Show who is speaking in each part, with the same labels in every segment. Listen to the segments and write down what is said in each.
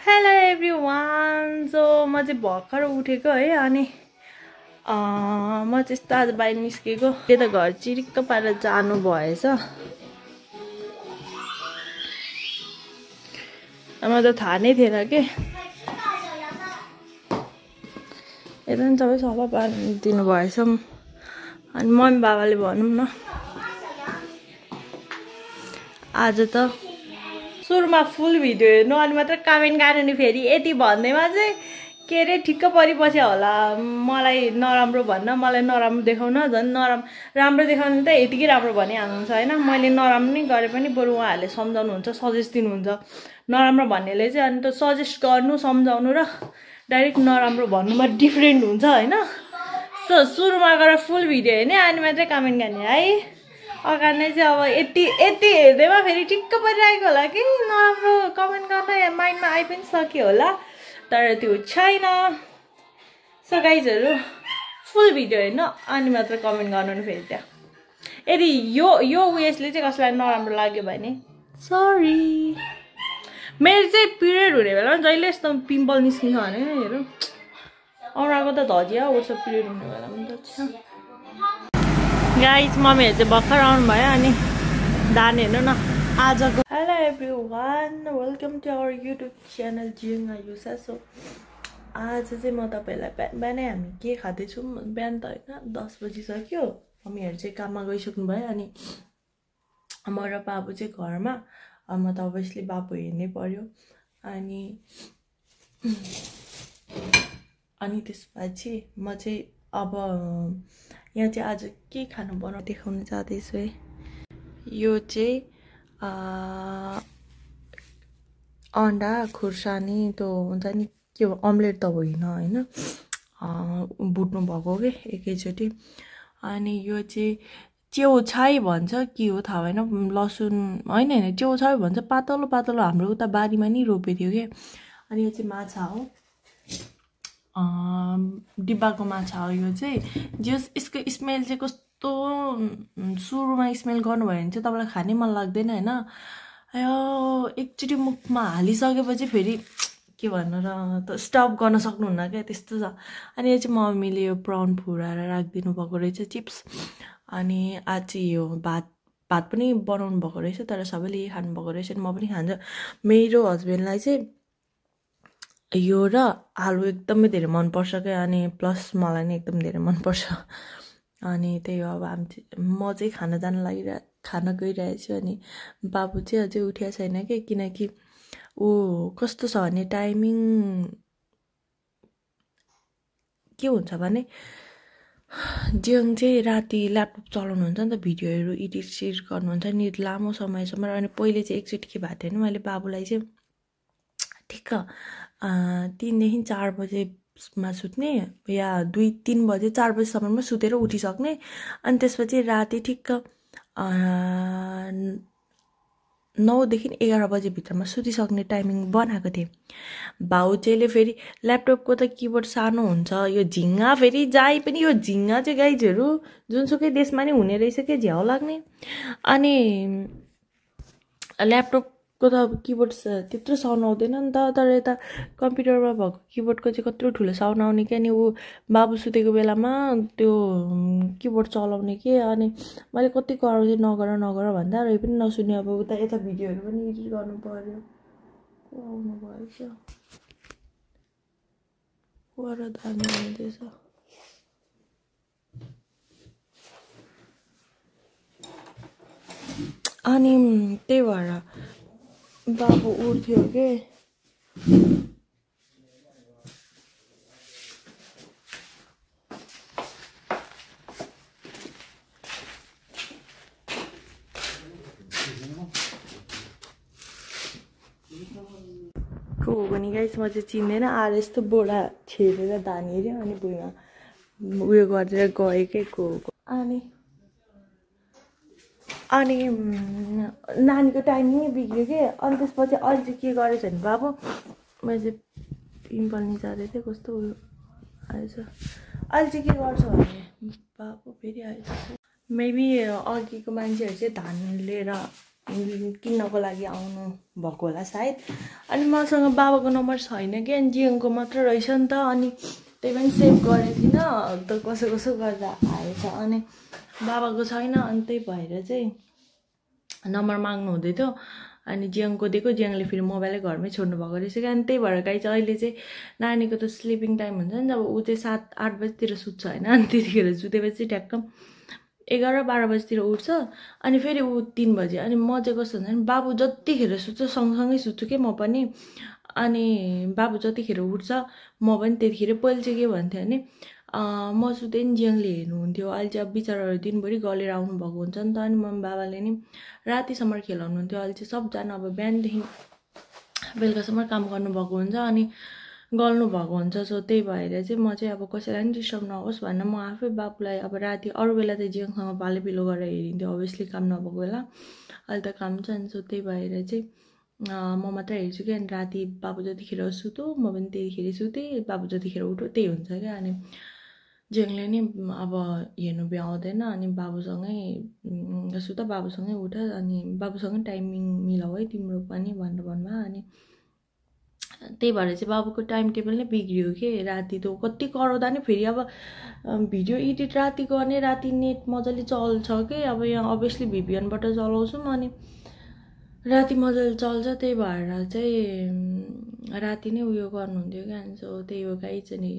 Speaker 1: Hello everyone. So म चाहिँ भर्खर उठेको है अनि म चाहिँ यस्तो आज बाहिर निस्केको। त्यो त घर चिरिक्क पारेर जानु भएछ। म त थाहा नै थिएन के यता नि सबै सफा पारिदिनु भएछ। अनि मम्मी बाबाले भनौँ न आज त सुरुमा फुल भिडियो हेर्नु अनि मात्र कमेन्ट गर्नु नि। फेरि यति भन्दैमा चाहिँ के अरे ठिक्क परिपछि होला मलाई नराम्रो भन्न, मलाई नराम्रो देखाउन। झन् राम्रो देखाउनु त यतिकै राम्रो भनिहाल्नुहुन्छ होइन। मैले नराम्रो नै गरे पनि बरु उहाँहरूले सम्झाउनुहुन्छ, सजेस्ट दिनुहुन्छ। नराम्रो भन्नेले चाहिँ अनि त सजेस्ट गर्नु सम्झाउनु र डाइरेक्ट नराम्रो भन्नुमा डिफ्रेन्ट हुन्छ होइन। सो सुरुमा गएर फुल भिडियो हेर्ने अनि मात्रै कमेन्ट गर्ने है। अगाडि चाहिँ अब यति हेर्दैमा फेरि ठिक्क परिरहेको होला कि नराम्रो कमेन्ट गर्न माइन्डमा आइ पनि सक्यो होला, तर त्यो छैन। सो गाइजहरू फुल भिडियो हेर्नु अनि मात्र कमेन्ट गर्नु नि। फेरि त्यहाँ यदि यो उयसले चाहिँ कसैलाई नराम्रो लाग्यो भने सरी। मेरो चाहिँ पिरियड हुने बेलामा जहिले यस्तो पिम्पल निस्किन्छ भने हेरौँ औराको त धजिया उठ्छ पिरियड हुने बेलामा त। गाइज मम्मीहरू चाहिँ भर्खर आउनु भयो अनि धान हेर्नु न आजको। Hello everyone, welcome to our YouTube channel Jing Ayusa. So आज चाहिँ म तपाईँहरूलाई बिहानै हामी के खाँदैछौँ, बिहान त होइन 10 बजिसक्यो। मम्मीहरू चाहिँ काममा गइसक्नु भयो अनि म र बाबु चाहिँ घरमा। म त अभियसली बाबु हेर्नै पर्यो। अनि त्यसपछि म चाहिँ अब यहाँ चाहिँ आज के खानु बनाउनु देखाउन जाँदैछु है। यो चाहिँ अन्डा खुर्सानी त्यो हुन्छ नि, के अम्लेट त होइन होइन, भुट्नु भएको के एकैचोटि। अनि यो चाहिँ च्याउछाई भन्छ के हो थाहा भएन, लसुन होइन च्याउछाई भन्छ, पातलो पातलो। हाम्रो उता बारीमा नि रोपेको थियो कि। अनि यो चाहिँ माछा हो, डिब्बाको माछा हो यो चाहिँ। यसको स्मेल चाहिँ कस्तो, सुरुमा स्मेल गर्नुभयो भने चाहिँ तपाईँलाई खानै मन लाग्दैन होइन। एकचोटि मुखमा हालिसकेपछि फेरि के भन्नु र त स्टप गर्न सक्नुहुन्न क्या, त्यस्तो छ। अनि यो चाहिँ मम्मीले यो प्राउन फुराएर राखिदिनु भएको रहेछ, चिप्स। अनि आज चाहिँ यो भात पनि बनाउनु भएको रहेछ, तर सबैले यही खानुभएको रहेछ। म पनि खान्छु। मेरो हस्बेन्डलाई चाहिँ यो र आलु एकदमै धेरै मनपर्छ क्या, अनि प्लस मलाई नै एकदम धेरै मनपर्छ। अनि त्यही हो, अब म चाहिँ खान गइरहेको छु। अनि बाबु चाहिँ अझै उठिया छैन कि, किनकि ऊ कस्तो छ भने टाइमिङ के हुन्छ भने जिङ चाहिँ राति ल्यापटप चलाउनुहुन्छ नि त, भिडियोहरू एडिट गर्नुहुन्छ नि लामो समयसम्म। अनि पहिले चाहिँ एकचोटि के भएको थियो भने मैले बाबुलाई चाहिँ ठिक्क 3 देखि 4 बजेमा सुत्ने, या 2-3 बजे 4 बजेसम्ममा सुतेर उठिसक्ने। अनि त्यसपछि राति ठिक्क 9 देखि 11 बजेभित्रमा सुतिसक्ने टाइमिङ बनाएको थिएँ। भाउजूले फेरि ल्यापटपको त किबोर्ड सानो हुन्छ, यो झिङ्गा फेरि जहीँ पनि यो झिङ्गा चाहिँ गाइजहरू जुनसुकै देशमा नै हुने रहेछ क्या, झ्याउ लाग्ने। अनि ल्यापटपको त किबोर्ड त्यत्रो साउन्ड आउँदैन नि त, तर यता कम्प्युटरमा भएको किबोर्डको चाहिँ कत्रो ठुलो साउन्ड आउने क्या। अनि ऊ बाबु सुतेको बेलामा त्यो किबोर्ड चलाउने के। अनि मैले कति कराउँथेँ नगर भन्दा र पनि नसुने। अब उता यता भिडियोहरू पनि एडिट गर्नु पर्यो। आउनु भएछ वर धानी हुँदैछ। अनि त्यही भएर बाबु उठ्थ्यो के। को हो भने गाइस म चाहिँ चिन्दैन। आएर यस्तो बोडा छेरेर धानिएर अनि भुइँमा उयो गरेर गएकै को। अनि नानीको टाइमिङै बिग्रियो कि। अनि त्यसपछि अहिले चाहिँ के गरेछ भने बाबु, मैले चाहिँ पिम्पल निचारेको थिएँ, कस्तो उयो आएछ। अहिले चाहिँ के गर्छ भने बाबु फेरि आएछ। मेबी अघिको मान्छेहरू चाहिँ धान लिएर किन्नको लागि आउनु भएको होला सायद। अनि मसँग बाबाको नम्बर छैन कि, अनि जियोङको मात्र रहेछ नि त, अनि त्यही पनि सेभ गरेको थिइनँ त, कसो कसो गर्दा आएछ। अनि बाबाको छैन, अनि त्यही भएर चाहिँ नम्बर माग्नु हुँदै थियो। अनि जियोङको दिएको, जियोङले फेरि मोबाइलै घरमै छोड्नु भएको रहेछ कि। अनि त्यही भएर गाइस अहिले चाहिँ नानीको त स्लिपिङ टाइम हुन्छ नि, जब ऊ चाहिँ 7-8 बजीतिर सुत्छ होइन, अनि त्यतिखेर सुतेपछि ट्याक्क 11-12 बजीतिर उठ्छ। अनि फेरि ऊ 3 बजे। अनि म चाहिँ कस्तो हुन्छ नि, बाबु जतिखेर सुत्छ सँगसँगै सुत्छु कि म पनि। अनि बाबु जतिखेर उठ्छ म पनि त्यतिखेर। पहिले चाहिँ के भन्थ्यो भने म सुते नि जियोङले हेर्नुहुन्थ्यो। अहिले चाहिँ अब बिचराहरू दिनभरि गलेर आउनु भएको हुन्छ नि त, अनि मम्मी बाबाले नि रातिसम्म खेलाउनुहुन्थ्यो। अहिले चाहिँ सबजना अब बिहानदेखि बेलुकासम्म काम गर्नुभएको हुन्छ, अनि गल्नु भएको हुन्छ। सो त्यही भएर चाहिँ म चाहिँ अब कसैलाई पनि डिस्टर्ब नहोस् भनेर म आफै बाबुलाई अब राति अरू बेला चाहिँ जियोङसँग पालो पिलो गरेर हेरिन्थ्यो, अभियसली काम नभएको बेला। अहिले त काम छ नि, सो त्यही भएर चाहिँ म मात्रै हेर्छु कि। अनि राति बाबु जतिखेर सुत्यो म पनि त्यतिखेर सुतेँ, बाबु जतिखेर उठ्यो त्यही हुन्छ क्या। अनि जियोङले नि अब हेर्नु भ्याउँदैन, अनि बाबुसँगै सुत, बाबुसँगै उठ, अनि बाबुसँगै टाइमिङ मिलाऊ है तिम्रो पनि भनेर भन्नुभयो। अनि त्यही भएर चाहिँ बाबुको टाइम टेबल नै बिग्रियो कि। राति त कति कराउँदा नि फेरि अब भिडियो एडिट राति गर्ने, राति नेट मजाले चल्छ कि। अब यहाँ अभियसली VPNबाट चलाउँछौँ, अनि राति मजाले चल्छ, त्यही भएर चाहिँ राति नै उयो गर्नुहुन्थ्यो क्या। अनि सो त्यही हो गाइस। अनि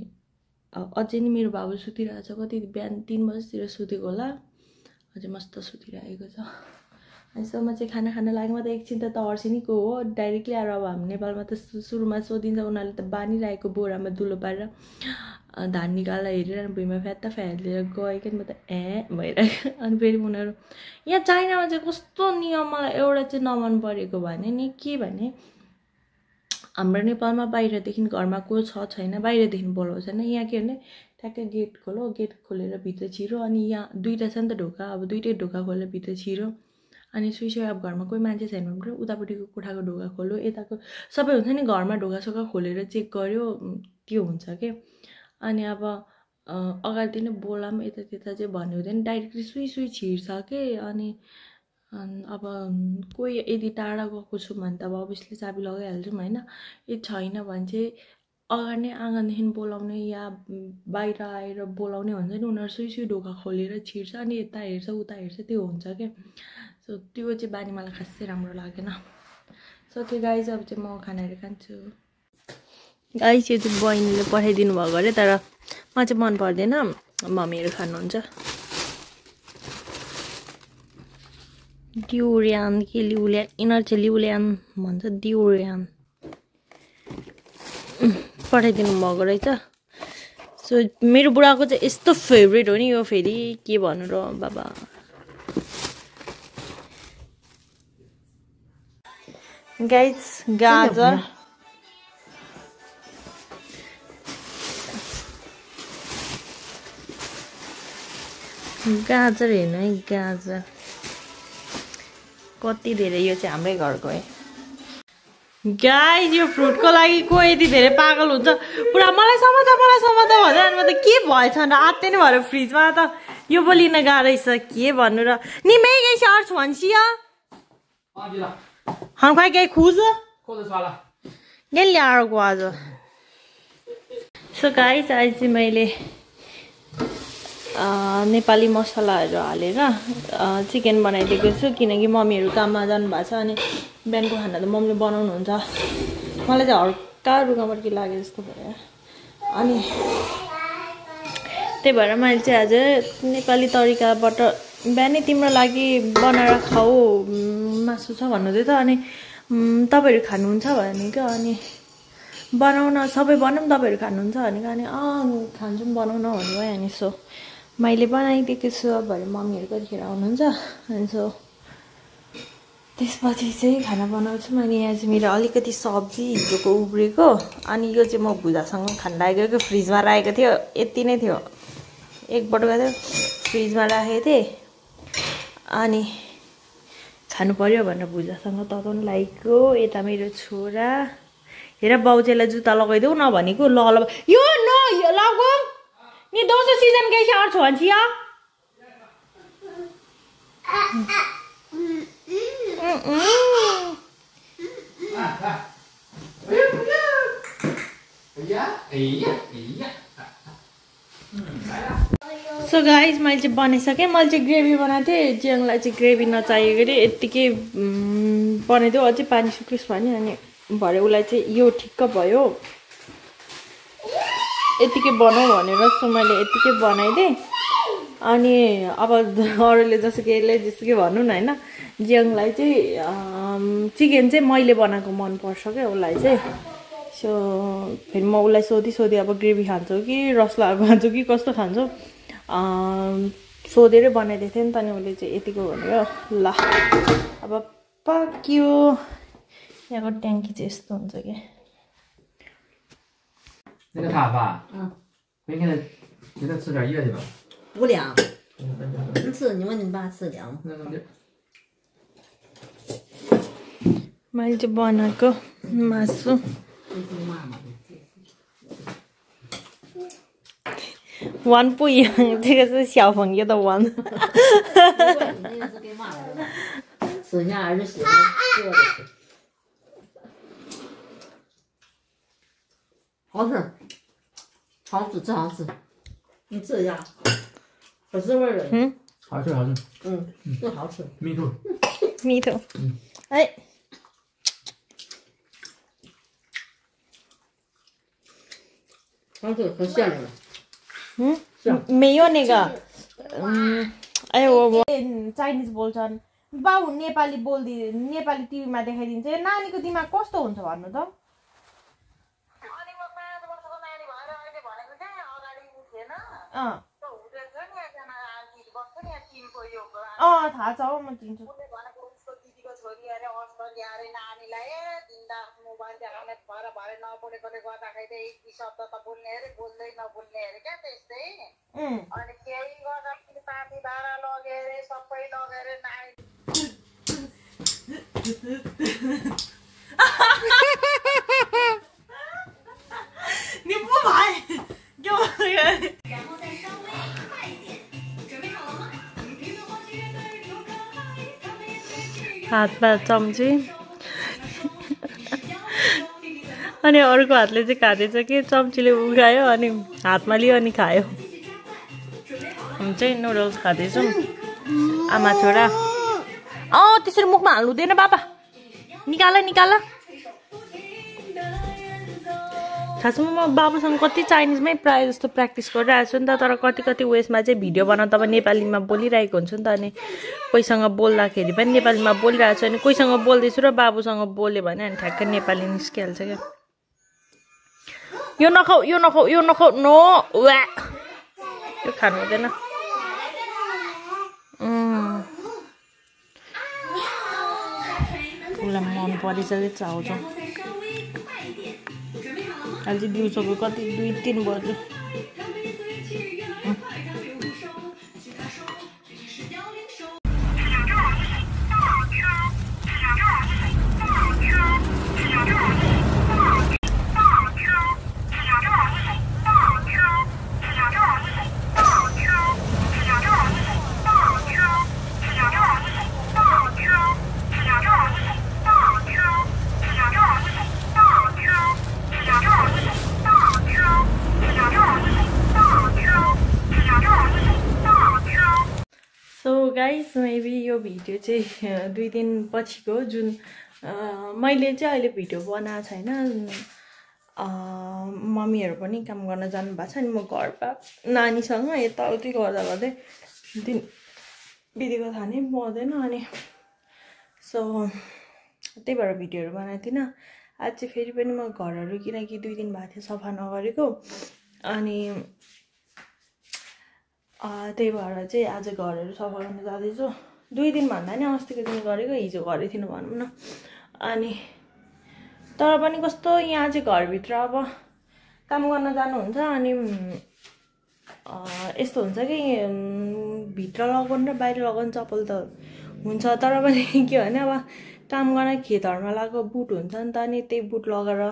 Speaker 1: अझै नि मेरो बाबु सुतिरहेछ, कति बिहान 3 बजीतिर सुतेको होला, अझै मस्त सुतिरहेको छ। अनि सो म चाहिँ खाना खान लाग्यो। म त एकछिन त तर्सिनीको हो डाइरेक्टली आएर। अब हामी नेपालमा त सुरुमा सोधिन्छ, उनीहरूले त बानिरहेको बोरामा दुलो पारेर धान निकाल्दा हेरेर भुइँमा फ्यात्ता फ्यालेर गयो कि। म त भइरहेको। अनि फेरि उनीहरू यहाँ चाइनामा चाहिँ कस्तो नियम मलाई एउटा चाहिँ नमन परेको भने नि के भने, हाम्रो नेपालमा बाहिरदेखि घरमा को छैन बाहिरदेखि बोलाउँछ होइन। यहाँ के भने ठ्याक्कै गेट खोलो, गेट खोलेर भित्र छिरो। अनि यहाँ दुईवटा छ नि त ढोका, अब दुईटै ढोका खोलेर भित्र छिरो। अनि सुइसो अब घरमा कोही मान्छे छैन भने पनि उतापट्टिको कोठाको ढोका खोल्यो, यताको सबै हुन्छ नि घरमा ढोका सोका खोलेर चेक गर्यो, त्यो हुन्छ के। अनि अब अगाडि नै बोलाम यता त्यता चाहिँ भन्नु हुँदैन, डाइरेक्टली सुई सुई छिर्छ के। अनि अब कोही यदि टाढा गएको छु भने त अब अभियसली चाबी लगाइहाल्छौँ होइन। यदि छैन भने चाहिँ अगाडि नै आँगनदेखि बोलाउने या बाहिर आएर बोलाउने हुन्छ नि, उनीहरू सुई सुई ढोका खोलेर छिर्छ, अनि यता हेर्छ उता हेर्छ, त्यो हुन्छ क्या। सो त्यो चाहिँ बानी मलाई खासै राम्रो लागेन। सो त्यो गाइस अब चाहिँ म खानाहरू खान्छु। गाइस यो चाहिँ बहिनीले पठाइदिनु भएको अरे, तर म चाहिँ मन पर्दैन, मम्मीहरू खानुहुन्छ। ड्युरियान कि लिउल्यान, यिनीहरू चाहिँ लिउल्यान भन्छ, ड्युरियान पठाइदिनु भएको रहेछ। सो मेरो बुढाको चाहिँ यस्तो फेभरेट हो नि यो, फेरि के भन्नु र बाबा। गाइस गाजर गाजर हेर्नु है, गाजर कति धेरै, यो चाहिँ हाम्रै घरको है। गाइस यो फ्रुटको लागि को यति धेरै पागल हुन्छ, पुरा मलाई समाता भन्दा अनि म त के भएछ र आत्ते नै भएर फ्रिजमा त यो बोलिन गाह्रो रहेछ, के भन्नु र। नि मैं गई सर्च भन्छ हम खाइ गई खुज गई ल्याएको आज। सो गाइस आज चाहिँ मैले नेपाली मसलाहरू हालेर चिकन बनाइदिएको छु, किनकि मम्मीहरू काममा जानुभएको छ। अनि बिहानको खाना त मम्मीले बनाउनुहुन्छ, मलाई चाहिँ हल्का रुगामर्की लागे जस्तो भयो। अनि त्यही भएर मैले चाहिँ आज नेपाली तरिकाबाट बिहानै तिम्रो लागि बनाएर खाऊ मासु छ भन्नुहुँदै थियो। अनि तपाईँहरू खानुहुन्छ भनेको, अनि बनाउन सबै बनाऊँ तपाईँहरू खानुहुन्छ भनेको, अनि खान्छौँ बनाउन भन्नुभयो। अनि सो मैले बनाइदिएको छु, अब भरे मम्मीहरू कतिखेर आउनुहुन्छ। अनि सो त्यसपछि चाहिँ खाना बनाउँछु। अनि यहाँ चाहिँ मेरो अलिकति सब्जी हिजोको उब्रेको, अनि यो चाहिँ म भुजासँग खान लागेको, फ्रिजमा राखेको थियो, यति नै थियो, एक बटुका थियो फ्रिजमा राखेको थिएँ। अनि खानु पर्यो भनेर भुजासँग तताउनु लागेको। यता मेरो छोरा हेर बाउचेलाई जुत्ता लगाइदेऊ नभनेको, ल यो न लगाऊ नि दोस्रो सिजन गई अर्थ भन्छ या सो गाइज मैले चाहिँ बनाइसकेँ। मैले चाहिँ ग्रेभी बनाएको थिएँ। जियोङलाई चाहिँ ग्रेभी नचाहिएको अरे यत्तिकै बनाइदियो। अझै पानी सुकियोस् भने अनि भरे उसलाई चाहिँ यो ठिक्क भयो। यत्तिकै बनाऊ भनेर सो मैले यत्तिकै बनाइदिएँ। अनि अब अरूले जसुकै भनौँ न होइन, जियोङलाई चाहिँ चिकन चाहिँ मैले बनाएको मनपर्छ क्या उसलाई चाहिँ। सो फेरि म उसलाई सोधी अब ग्रेभी खान्छौ कि रस लगाएको खान्छौ कि कस्तो खान्छौ सोधेरै बनाइदिएको थिएँ नि त। अनि उसले चाहिँ यतिको भनेर ल अब पाक्यो। यहाँको ट्याङ्की चाहिँ यस्तो हुन्छ कि
Speaker 2: 那个塔吧，应该给他吃点叶去吧。
Speaker 3: 不凉，能吃？你问你爸吃凉吗？
Speaker 1: मैले चाहिँ बनाएको मासु वान पुग्यो। 这个是小朋友的玩。
Speaker 3: 吃下儿子喜欢做的，好吃，好吃，真好吃。你吃一下，可是味儿的。
Speaker 1: 嗯，
Speaker 2: 好吃好吃，
Speaker 3: 真好吃。
Speaker 2: me too。
Speaker 1: me too。哎。
Speaker 3: 很吓人。
Speaker 1: 没有那个，哎我चाइनिज बोल्छन् बाबु नेपाली नेपाली टिभीमा देखाइदिन्छ नानीको दिमाग कस्तो हुन्छ भन्नु त। थाहा छ हौ म चिन्छु। मोबाइल देखाउने भएर भरे नबोलेकोले गर्दाखेरि एक दुई शब्द त बोल्ने अरे बोल्दै नबोल्ने अरे क्या त्यस्तै। अनि केही गर्दाखेरि पानी भाडा लगे अरे सबै लगेर नानी निम्बु भाइ हातमा चम्ची अनि अर्को हातले चाहिँ खाँदैछ कि चम्चीले उगायो अनि हातमा लियो अनि खायो। हामी चाहिँ नुडल्स खाँदैछौँ आमा छोरा। त्यसरी मुखमा हाल्नु हुँदैन बाबा, निकाल निकाल। खासमा म बाबुसँग कति चाइनिजमै प्रायः जस्तो प्र्याक्टिस गरिरहेको छु नि त। तर कति उयसमा चाहिँ भिडियो बनाउँदा अब नेपालीमा बोलिरहेको हुन्छु नि त। अनि कोहीसँग बोल्दाखेरि पनि नेपालीमा बोलिरहेको छु। अनि कोहीसँग बोल्दैछु र बाबुसँग बोल्यो भने अनि ठ्याक्कै नेपाली निस्किहाल्छ क्या। यो नखाऊ यो नखाऊ यो नखाऊ नो वा यो खानु हुँदैन। उसलाई मन परिसक्यो चाउचाउ। अहिले चाहिँ दिउँसोको कति 2-3 बज्यो। गाइस मेबी यो भिडियो चाहिँ 2 दिन पछिको जुन मैले चाहिँ अहिले भिडियो बनाएको छैन। मम्मीहरू पनि काम गर्न जानु भएको छ। अनि म घरमा नानीसँग यताउति गर्दै दिन बितेको थाहा नै पाउँदैन। अनि सो त्यही भएर भिडियोहरू बनाएको थिइनँ। आज चाहिँ फेरि पनि म घरहरू किनकि 2 दिन भएको थियो सफा नगरेको। अनि त्यही भएर चाहिँ आज घरहरू सफा गर्न जाँदैछु। 2 दिन भन्दा नि अस्तिको दिन गरेको, हिजो गरेको थिइनँ भनौँ न। अनि तर पनि कस्तो यहाँ चाहिँ घरभित्र अब काम गर्न जानुहुन्छ अनि यस्तो हुन्छ कि भित्र लगाउनु र बाहिर लगाउनु चप्पल त हुन्छ। तर पनि के भने अब काम गर्न खेतहरूमा लगाएको बुट हुन्छ नि त। अनि त्यही बुट लगाएर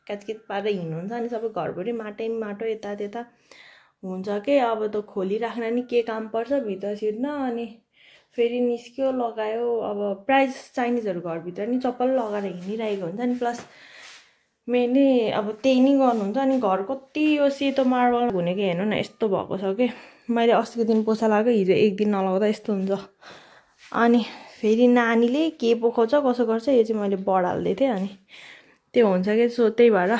Speaker 1: क्याचकिच पारेर हिँड्नुहुन्छ। अनि सबै घरभरि माटै माटो यता त्यता हुन्छ के। अब त खोलिराख्न नि के काम पर्छ भित्र छिर्न। अनि फेरि निस्क्यो लगायो। अब प्रायः चाइनिजहरू घरभित्र नि चप्पल लगाएर हिँडिरहेको हुन्छ नि, प्लस मेनली अब त्यही नै गर्नुहुन्छ। अनि घर कति यो सेतो मार्बल हुने कि हेर्नु न यस्तो भएको छ कि मैले अस्तिको दिन पोछा लगाएको, हिजो एक दिन नलाउँदा यस्तो हुन्छ। अनि फेरि नानीले के पोखाउँछ कसो गर्छ यो चाहिँ मैले बढाल्दै थिएँ, अनि त्यो हुन्छ कि सो त्यही भएर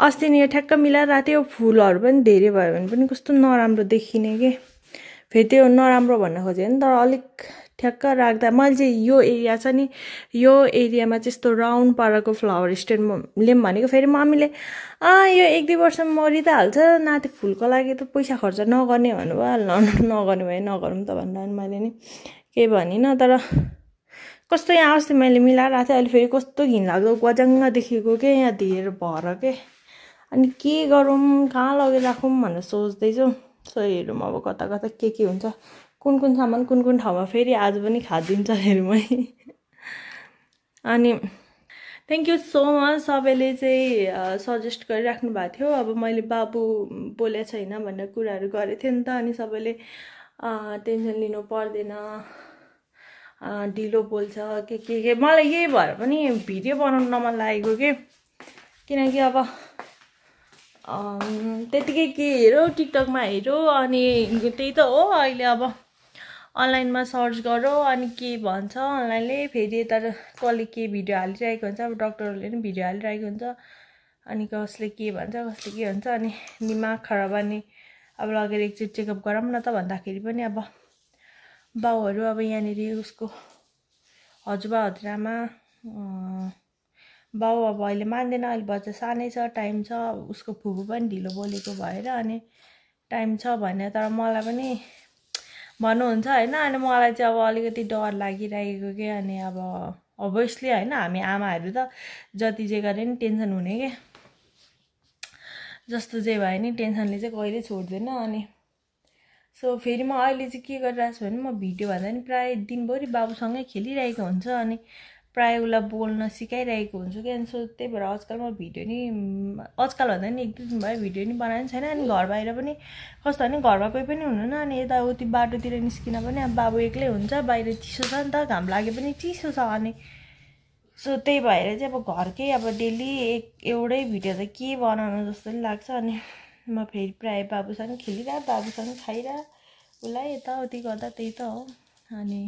Speaker 1: अस्ति नि यो ठ्याक्क मिलाएर राखेको थियो। फुलहरू पनि धेरै भयो भने पनि कस्तो नराम्रो देखिने कि, फेरि त्यो नराम्रो भन्न खोजेँ नि, तर अलिक ठ्याक्क राख्दा मैले चाहिँ यो एरिया छ नि, यो एरियामा चाहिँ यस्तो राउन्ड पाराको फ्लावर स्ट्यान्ड लिऊँ भनेको। फेरि मम्मीले यो 1-2 वर्ष मरि त हाल्छ, नाति फुलको लागि त पैसा खर्च नगर्ने भन्नुभयो। नगर्ने भए नगरौँ त भनेर मैले नि केही भनिनँ। तर कस्तो यहाँ अस्ति मैले मिलाएर राखेको थिएँ, अहिले फेरि कस्तो घिनलाग्दो गजाङ्ग देखेको के यहाँ धेर भएर के। अनि के गरौँ कहाँ लगेर राखौँ भनेर सोच्दैछु। सो हेरौँ अब कता कता के हुन्छ, कुन सामान कुन ठाउँमा फेरि आज पनि खादिन्छ फेरि मै। अनि थ्याङ्क यू सो मच सबैले चाहिँ सजेस्ट गरिराख्नु भएको थियो। अब मैले बाबु बोले छैन भन्ने कुराहरू गरेको थिएँ नि त, अनि सबैले टेन्सन लिनु पर्दैन, ढिलो बोल्छ के मलाई यही भएर पनि भिडियो बनाउनु नमन लागेको के, किनकि अब त्यतिकै के हेऱ्यो टिकटकमा हेऱ्यो अनि त्यही त हो। अहिले अब अनलाइनमा सर्च गरौँ अनि के भन्छ अनलाइनले, फेरि तर कसले के भिडियो हालिरहेको हुन्छ, अब डक्टरहरूले पनि भिडियो हालिरहेको हुन्छ, अनि कसले के भन्छ कसले के हुन्छ, अनि दिमाग खराब। अनि अब लगेर एकचोटि चेकअप गरौँ न त भन्दाखेरि पनि अब बाउहरू अब यहाँनिर उसको हजुरबा हजुरआमा बाउ अब अहिले मान्दैन, अहिले बच्चा सानै छ, टाइम छ, उसको फुपू पनि ढिलो बोलेको भएर अनि टाइम छ भने, तर मलाई पनि भन्नुहुन्छ होइन। अनि मलाई चाहिँ अब अलिकति डर लागिरहेको के, अनि अब अभियसली होइन हामी आमाहरू त जति जे गरे नि टेन्सन हुने के, जस्तो जे भए नि टेन्सनले चाहिँ कहिले छोड्दैन। अनि सो फेरि म अहिले चाहिँ के गरिरहेको छु भने म भिडियो भन्दा नि प्रायः दिनभरि बाबुसँगै खेलिरहेको हुन्छ, अनि प्रायः उसलाई बोल्न सिकाइरहेको हुन्छु क्या। अनि सो त्यही भएर आजकल म भिडियो नि आजकल भन्दा नि 1-2 दिन भयो भिडियो नि बनाएको छैन। अनि घर बाहिर पनि कस्तो भने घरमा कोही पनि हुनुहुन्न, अनि यताउति बाटोतिर निस्किन पनि अब बाबु एक्लै हुन्छ, बाहिर चिसो छ नि त, घाम लागे पनि चिसो छ। अनि सो त्यही भएर चाहिँ अब घरकै अब डेली एउटै भिडियो त के बनाउनु जस्तो नि लाग्छ। अनि म फेरि प्रायः बाबुसँग खेलिरहेँ, बाबुसँग खाइरहेँ, उसलाई यताउति गर्दा त्यही त हो। अनि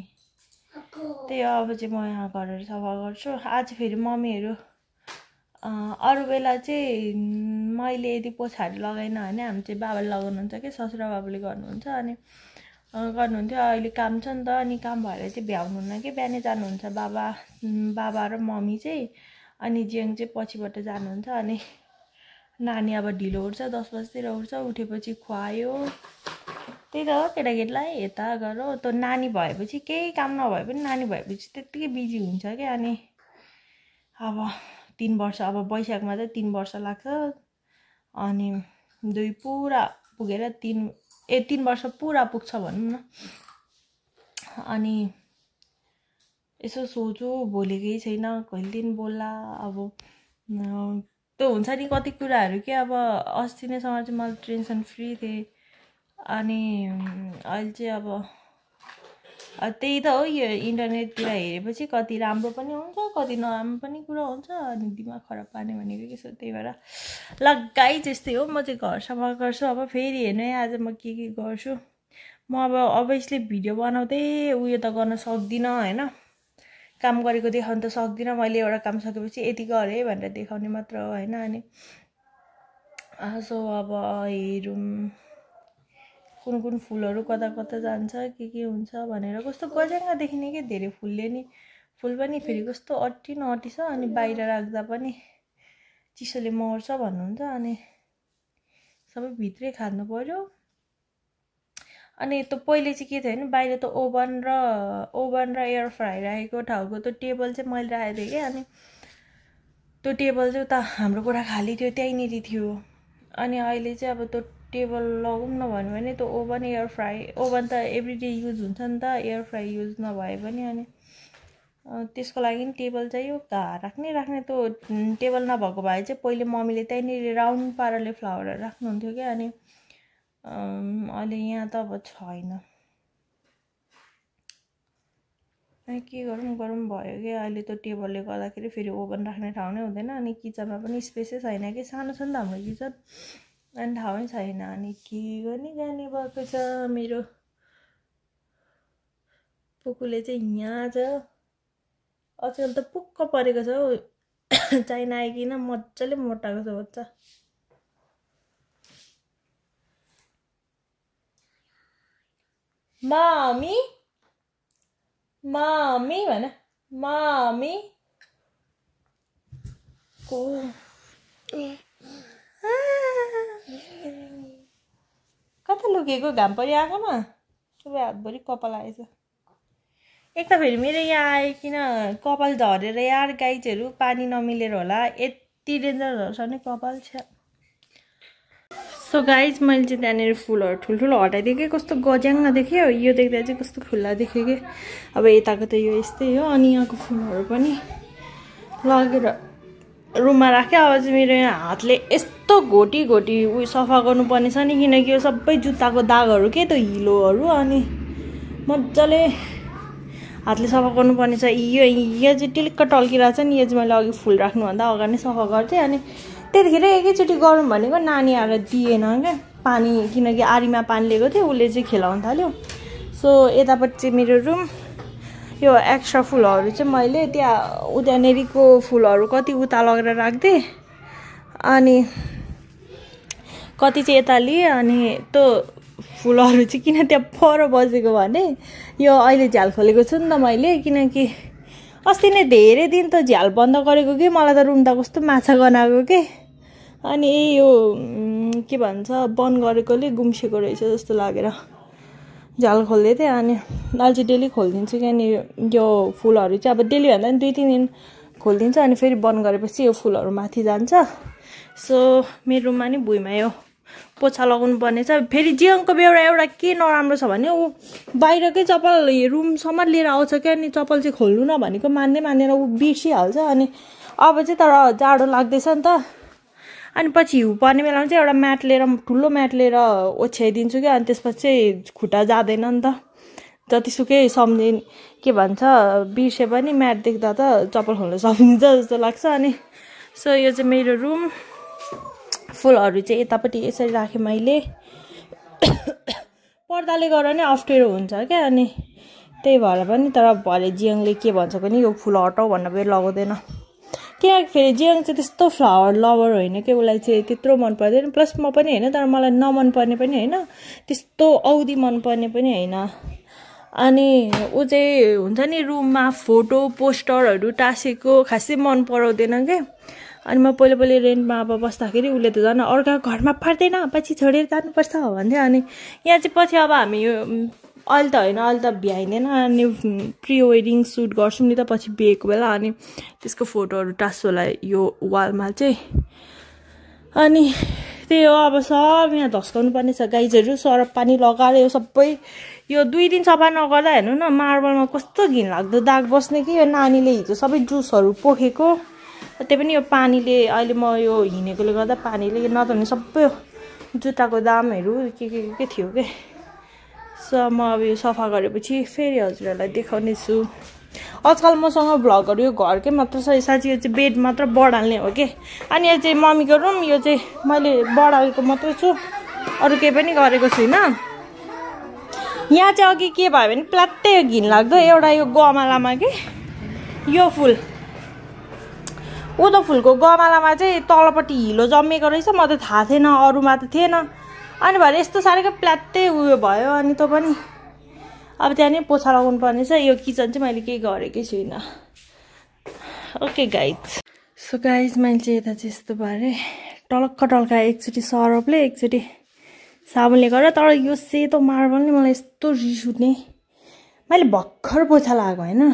Speaker 1: त्यही हो, अब चाहिँ म यहाँ घरहरू सफा गर्छु। आज फेरि मम्मीहरू अरू बेला चाहिँ मैले यदि पोछाहरू लगाएन भने हामी चाहिँ बाबाले लगाउनुहुन्छ कि ससुरा बाबुले गर्नुहुन्छ, अनि गर्नुहुन्थ्यो। अहिले काम छ नि त, अनि काम भएर चाहिँ भ्याउनुहुन्न कि, बिहानै जानुहुन्छ बाबा र मम्मी चाहिँ, अनि जियङ चाहिँ पछिबाट जानुहुन्छ। अनि नानी अब ढिलो उठ्छ, 10 बजीतिर उठ्छ, उठेपछि खुवायो, त्यही त हो केटाकेटीलाई यता गरौँ। त नानी भएपछि केही काम नभए पनि नानी भएपछि त्यत्तिकै बिजी हुन्छ क्या। अनि अब 3 वर्ष, अब वैशाखमा चाहिँ 3 वर्ष लाग्छ, अनि 2 पुरा पुगेर 3 वर्ष पुरा पुग्छ भनौँ न। अनि यसो सोचु भोलि केही छैन, कहिले दिन बोल्ला। अब त्यो हुन्छ नि कति कुराहरू के, अब अस्ति नैसम्म चाहिँ मैले टेन्सन फ्री थिएँ, अनि अहिले चाहिँ अब त्यही त हो, यो इन्टरनेटतिर हेरेपछि कति राम्रो पनि हुन्छ कति नराम्रो पनि कुरा हुन्छ, अनि दिमाग खराब पार्ने भनेको के छ। त्यही भएर लगाइ जस्तै हो, म चाहिँ घर सफा गर्छु। अब फेरि हेर्नु है आज म के गर्छु। म अब अभियसली भिडियो बनाउँदै उयो त गर्न सक्दिनँ होइन, काम गरेको देखाउनु त सक्दिनँ। मैले एउटा काम सकेपछि यति गरेँ भनेर देखाउने मात्र हो होइन। अनि सो अब हेरौँ कुन फुलहरू कता कता जान्छ के हुन्छ भनेर। कस्तो गजाङ्ग देखिने कि धेरै फुलले नि, फुल पनि फेरि कस्तो अट्टी नअट्टी छ, अनि बाहिर राख्दा पनि चिसोले मर्छ भन्नुहुन्छ, अनि सबै भित्रै खानु पर्यो। अनि त्यो पहिले चाहिँ के थियो भने बाहिर त ओभन र एयर फ्राई राखेको ठाउँको त्यो टेबल चाहिँ मैले राखेको थिएँ क्या। अनि त्यो टेबल चाहिँ उता हाम्रो कुरा खाली थियो, त्यहीँनिर थियो। अनि अहिले चाहिँ अब त्यो टेबल लगाउँ न भन्यो भने त्यो ओभन एयर फ्राई, ओभन त एभ्रिडे युज हुन्छ नि त, एयर फ्राई युज नभए पनि। अनि त्यसको लागि नि टेबल चाहियो, कहाँ राख्ने त्यो टेबल नभएको भए चाहिँ पहिले मम्मीले त्यहीँनिर राउन्ड पाराले फ्लावरहरू राख्नुहुन्थ्यो क्या। अनि अहिले यहाँ त अब छैन। के गरौँ गरौँ भयो कि अहिले त टेबलले गर्दाखेरि फेरि ओभन राख्ने ठाउँ नै हुँदैन अनि किचनमा पनि स्पेसै छैन कि सानो छ नि त हाम्रो किचन अनि ठाउँै छैन अनि के गर्ने जाने भएको छ मेरो पुकुले चाहिँ यहाँ छ आजकल त पुक्क परेको छ हौ चाइना आइकिन मजाले मोटाएको छ बच्चा मामी मामी भन मामी को कता लुकेको घाम परि आएकोमा सबै हातभरि कपाल आएछ एक त फेरि मेरो यहाँ आइकिन कपाल झरेर यार गाइजहरू पानी नमिलेर होला यति डेन्जर छ नि कपाल छ सो गाइज मैले चाहिँ त्यहाँनिर फुलहरू ठुल्ठुलो हटाइदिएँ कि कस्तो गज्याङ देख्यो यो देख्दा चाहिँ कस्तो खुल्ला देख्यो कि अब यताको त यो यस्तै हो अनि यहाँको फुलहरू पनि लगेर रुममा राखेँ अब चाहिँ मेरो यहाँ हातले यस्तो घोटी घोटी उयो सफा गर्नुपर्ने छ नि किनकि यो सबै जुत्ताको दागहरू के त हिलोहरू अनि मजाले हातले सफा गर्नुपर्ने छ यो चाहिँ टिलिक्क टल्किरहेको छ नि यो चाहिँ मैले अघि फुल राख्नुभन्दा अगाडि नै सफा गर्थेँ अनि त्यतिखेर एकैचोटि गरौँ भनेको नानी आएर दिएन क्या पानी किनकि आरीमा पानी लिएको थियो उसले चाहिँ खेलाउन थाल्यो सो यतापट्टि चाहिँ मेरो रुम यो एक्स्ट्रा फुलहरू चाहिँ मैले त्यहाँनेरिको फुलहरू कति उता लगेर राख्दिएँ अनि कति चाहिँ यता लिएँ अनि त्यो फुलहरू चाहिँ किन त्यहाँ पर बसेको भने यो अहिले झ्याल खोलेको छु नि त मैले किनकि अस्ति नै धेरै दिन त झ्याल बन्द गरेको कि मलाई त रुम त कस्तो माछा गनाएको के अनि यो के भन्छ बन्द गरेकोले गुम्सेको रहेछ जस्तो लागेर झ्याल खोल्दै थिएँ अनि अहिले चाहिँ डेली खोलिदिन्छु किनभने यो फुलहरू चाहिँ अब डेली भन्दा पनि 2-3 दिन खोलिदिन्छ अनि फेरि बन्द गरेपछि यो फुलहरू माथि जान्छ सो मेरो रुममा नि भुइँमा यो पोछा लगाउनु पर्ने छ फेरि जियङको एउटा के नराम्रो छ भने ऊ बाहिरकै चप्पल रुमसम्म लिएर आउँछ क्या अनि चप्पल चाहिँ खोल्नु न भनेको मान्दैन ऊ बिर्सिहाल्छ अनि अब चाहिँ तर जाडो लाग्दैछ नि त अनि पछि हिउँ पर्ने बेलामा चाहिँ एउटा म्याट लिएर ठुलो म्याट लिएर ओछ्याइदिन्छु क्या अनि त्यसपछि चाहिँ खुट्टा जाँदैन नि त जतिसुकै सम्झिन् के भन्छ बिर्से पनि म्याट देख्दा त चप्पल खोल्न सकिन्छ जस्तो लाग्छ अनि सो यो चाहिँ मेरो रुम फुलहरू चाहिँ यतापट्टि यसरी राखेँ मैले पर्दाले गर्दा नै अप्ठ्यारो हुन्छ क्या अनि त्यही भएर पनि तर भरे जियङले के भन्छ पनि यो फुल हटाऊ भन्न पनि लगाउँदैन किनकि फेरि जियङ चाहिँ त्यस्तो फ्लावर लभर होइन कि उसलाई चाहिँ त्यत्रो मन पर्दैन प्लस म पनि होइन तर मलाई नमन पर्ने पनि होइन त्यस्तो औधी मन पर्ने पनि होइन अनि ऊ चाहिँ हुन्छ नि रुममा फोटो पोस्टरहरू टाँसेको खासै मन पराउँदैन के अनि म पहिले रेन्टमा अब बस्दाखेरि उसले त झन् अर्काको घरमा फाट्दैन पछि छोडेर जानुपर्छ भन्थ्यो अनि यहाँ चाहिँ पछि अब हामी यो अहिले त होइन अहिले त भ्याइँदैन अनि प्रि वेडिङ सुट गर्छौँ नि त पछि बिहेको बेला अनि त्यसको फोटोहरू टाँस्छु होला यो वालमा चाहिँ अनि त्यही हो अब सब यहाँ धस्काउनु पर्ने छ गाइजहरू सरप पानी लगाएर यो सबै यो 2 दिन सफा नगर्दा हेर्नु न मार्बलमा कस्तो घिनलाग्दो दाग बस्ने कि यो नानीले हिजो सबै जुसहरू पोखेको त्यही पनि यो पानीले अहिले म यो हिँडेकोले गर्दा पानीले नत्र भने सबै जुत्ताको दामहरू के थियो के सो म अब यो सफा गरेपछि फेरि हजुरहरूलाई देखाउने छु आजकल मसँग भ्लगहरू यो घरकै मात्र छ साँच्चै यो चाहिँ बेड मात्र बढाल्ने हो कि अनि यो चाहिँ मम्मीको रुम यो चाहिँ मैले बढाएको मात्रै छु अरू केही पनि गरेको छुइनँ यहाँ चाहिँ अघि के भयो भने प्लात्तै घिनलाग्दो एउटा यो गमलामा कि यो फुल उदो फुलको गमलामा चाहिँ तलपट्टि हिलो जम्मेको रहेछ म त थाहा थिएन अरूमा त थिएन अनि भरे यस्तो साह्रो प्लात्तै उयो भयो अनि त पनि अब त्यहाँ नै पोछा लगाउनु पर्ने छ यो किचन चाहिँ मैले केही गरेकै छुइनँ ओके गाइज सो गाइज मैले चाहिँ यता चाहिँ यस्तो पारेँ टल्का एकचोटि सरपले एकचोटि साबुनले गरेर तर यो सेतो मार्बल नि मलाई यस्तो रिस उठ्ने मैले भर्खर पोछा लगाएको होइन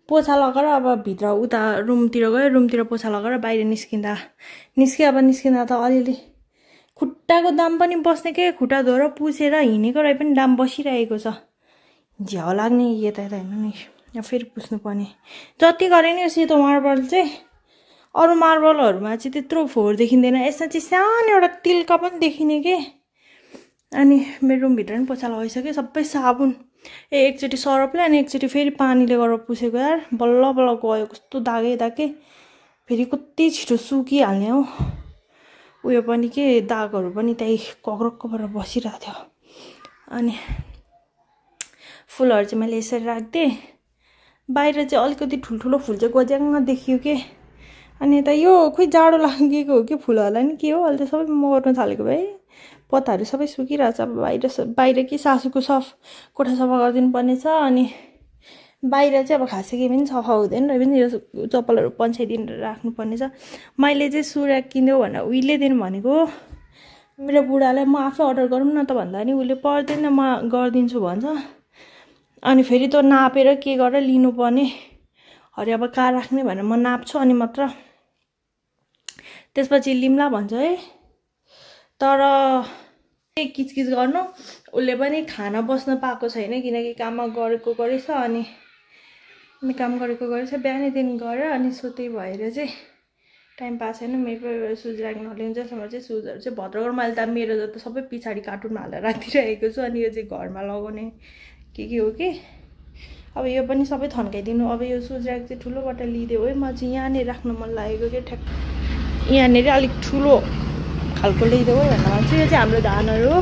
Speaker 1: पोछा लगाएर अब भित्र उता रुमतिर गयो रुमतिर पोछा लगाएर बाहिर निस्किँदा त अलिअलि खुट्टाको दाम पनि बस्ने के खुट्टा धोएर पुछेर हिँडेको रहे पनि दाम बसिरहेको छ झ्याउ लाग्ने यता हेर्नु नि यहाँ फेरि पुस्नुपर्ने जति गरे नि यो सेतो मार्बल चाहिँ अरू मार्बलहरूमा चाहिँ त्यत्रो फोहोर देखिँदैन यसमा चाहिँ सानो एउटा तिल्का पनि देखिने के अनि मेरो रुमभित्र पनि पोछा लगाइसकेँ सबै साबुन एकचोटि सरपले अनि एकचोटि फेरि पानीले गरेर पुछेको यार बल्ल बल्ल गयो कस्तो दागे फेरि कति छिटो सुकिहाल्ने हौ उयो पनि के दागहरू पनि त्यही कक्रक्क भएर बसिरहेको थियो अनि फुलहरू चाहिँ मैले यसरी राख्दिएँ बाहिर चाहिँ अलिकति ठुल्ठुलो फुल चाहिँ गज्याङ देखियो के अनि यता यो खोइ जाडो लागेको हो कि फुलहरूलाई नि के हो अहिले त सबै मर्न थालेको भए पत्ताहरू सबै सुकिरहेछ अब बाहिर कि सासूको कोठा सफा गरिदिनु पर्ने छ अनि बाहिर चाहिँ अब खासै केही पनि सफा हुँदैन र पनि यो चप्पलहरू पन्छाइदिनु राख्नुपर्ने छ मैले चाहिँ सूर्य किन्यो भनेर उहिलेदेखि भनेको मेरो बुढालाई म आफै अर्डर गरौँ न त भन्दा नि उसले पर्दैन म गरिदिन्छु भन्छ अनि फेरि त नापेर के गरेर लिनुपर्ने अरे अब कहाँ राख्ने भनेर म नाप्छु अनि मात्र त्यसपछि लिम्ला भन्छ है तर किचकिच गर्नु उसले पनि खाना बस्न पाएको छैन किनकि काममा गरेछ अनि काम गरेको गरेछ बिहानैदेखि गरेर अनि सोतै भएर चाहिँ टाइम पास छैन मेरो सुज राख्न नलिन्छसम्म चाहिँ सुजहरू चाहिँ भद्रगर मैले त मेरो जस्तो सबै पछाडि कार्टुनमा हालेर राखिदिइरहेको छु अनि यो चाहिँ घरमा लगाउने के हो कि अब यो पनि सबै थन्काइदिनु अब यो सुज ऱ्याक चाहिँ ठुलोबाट लिइदियो है म चाहिँ यहाँनिर राख्न मन लागेको के ठ्याक्क यहाँनिर अलिक ठुलो खालको ल्याइदेऊ है भनेर भन्छु यो चाहिँ हाम्रो धानहरू हो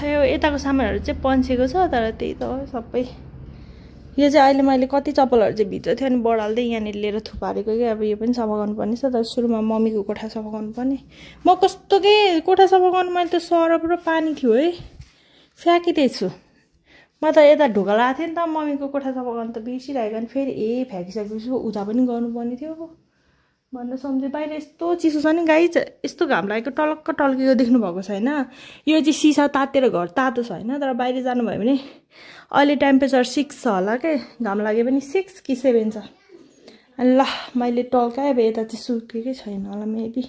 Speaker 1: यो यताको सामानहरू चाहिँ पन्छेको छ तर त्यही त हो सबै यो चाहिँ अहिले मैले कति चप्पलहरू चाहिँ भित्र थियो अनि बढाल्दै यहाँनिर लिएर थुपारेको कि अब यो पनि सफा गर्नुपर्ने छ तर सुरुमा मम्मीको कोठा सफा गर्नुपर्ने म कस्तो के कोठा सफा गर्नु मैले त सरप र पानी थियो है फ्याँकिदिएछु म त यता ढुका लगाएको थिएँ नि त मम्मीको कोठा सफा गर्नु त बिर्सिरहेको अनि फेरि फ्याँकिसकेपछि उता पनि गर्नुपर्ने थियो भनेर सम्झेँ बाहिर यस्तो चिसो छ नि गाई यस्तो घाम लागेको टलक्क टल्केको देख्नु भएको छैन यो चाहिँ सिसा तातेर घर तातो छ होइन तर बाहिर जानुभयो भने अहिले टेम्परेचर 6 छ होला के घाम लागे पनि 6 कि 7 छ अनि ल मैले टल्काएँ अब यता चाहिँ सुकेकै छैन होला मेबी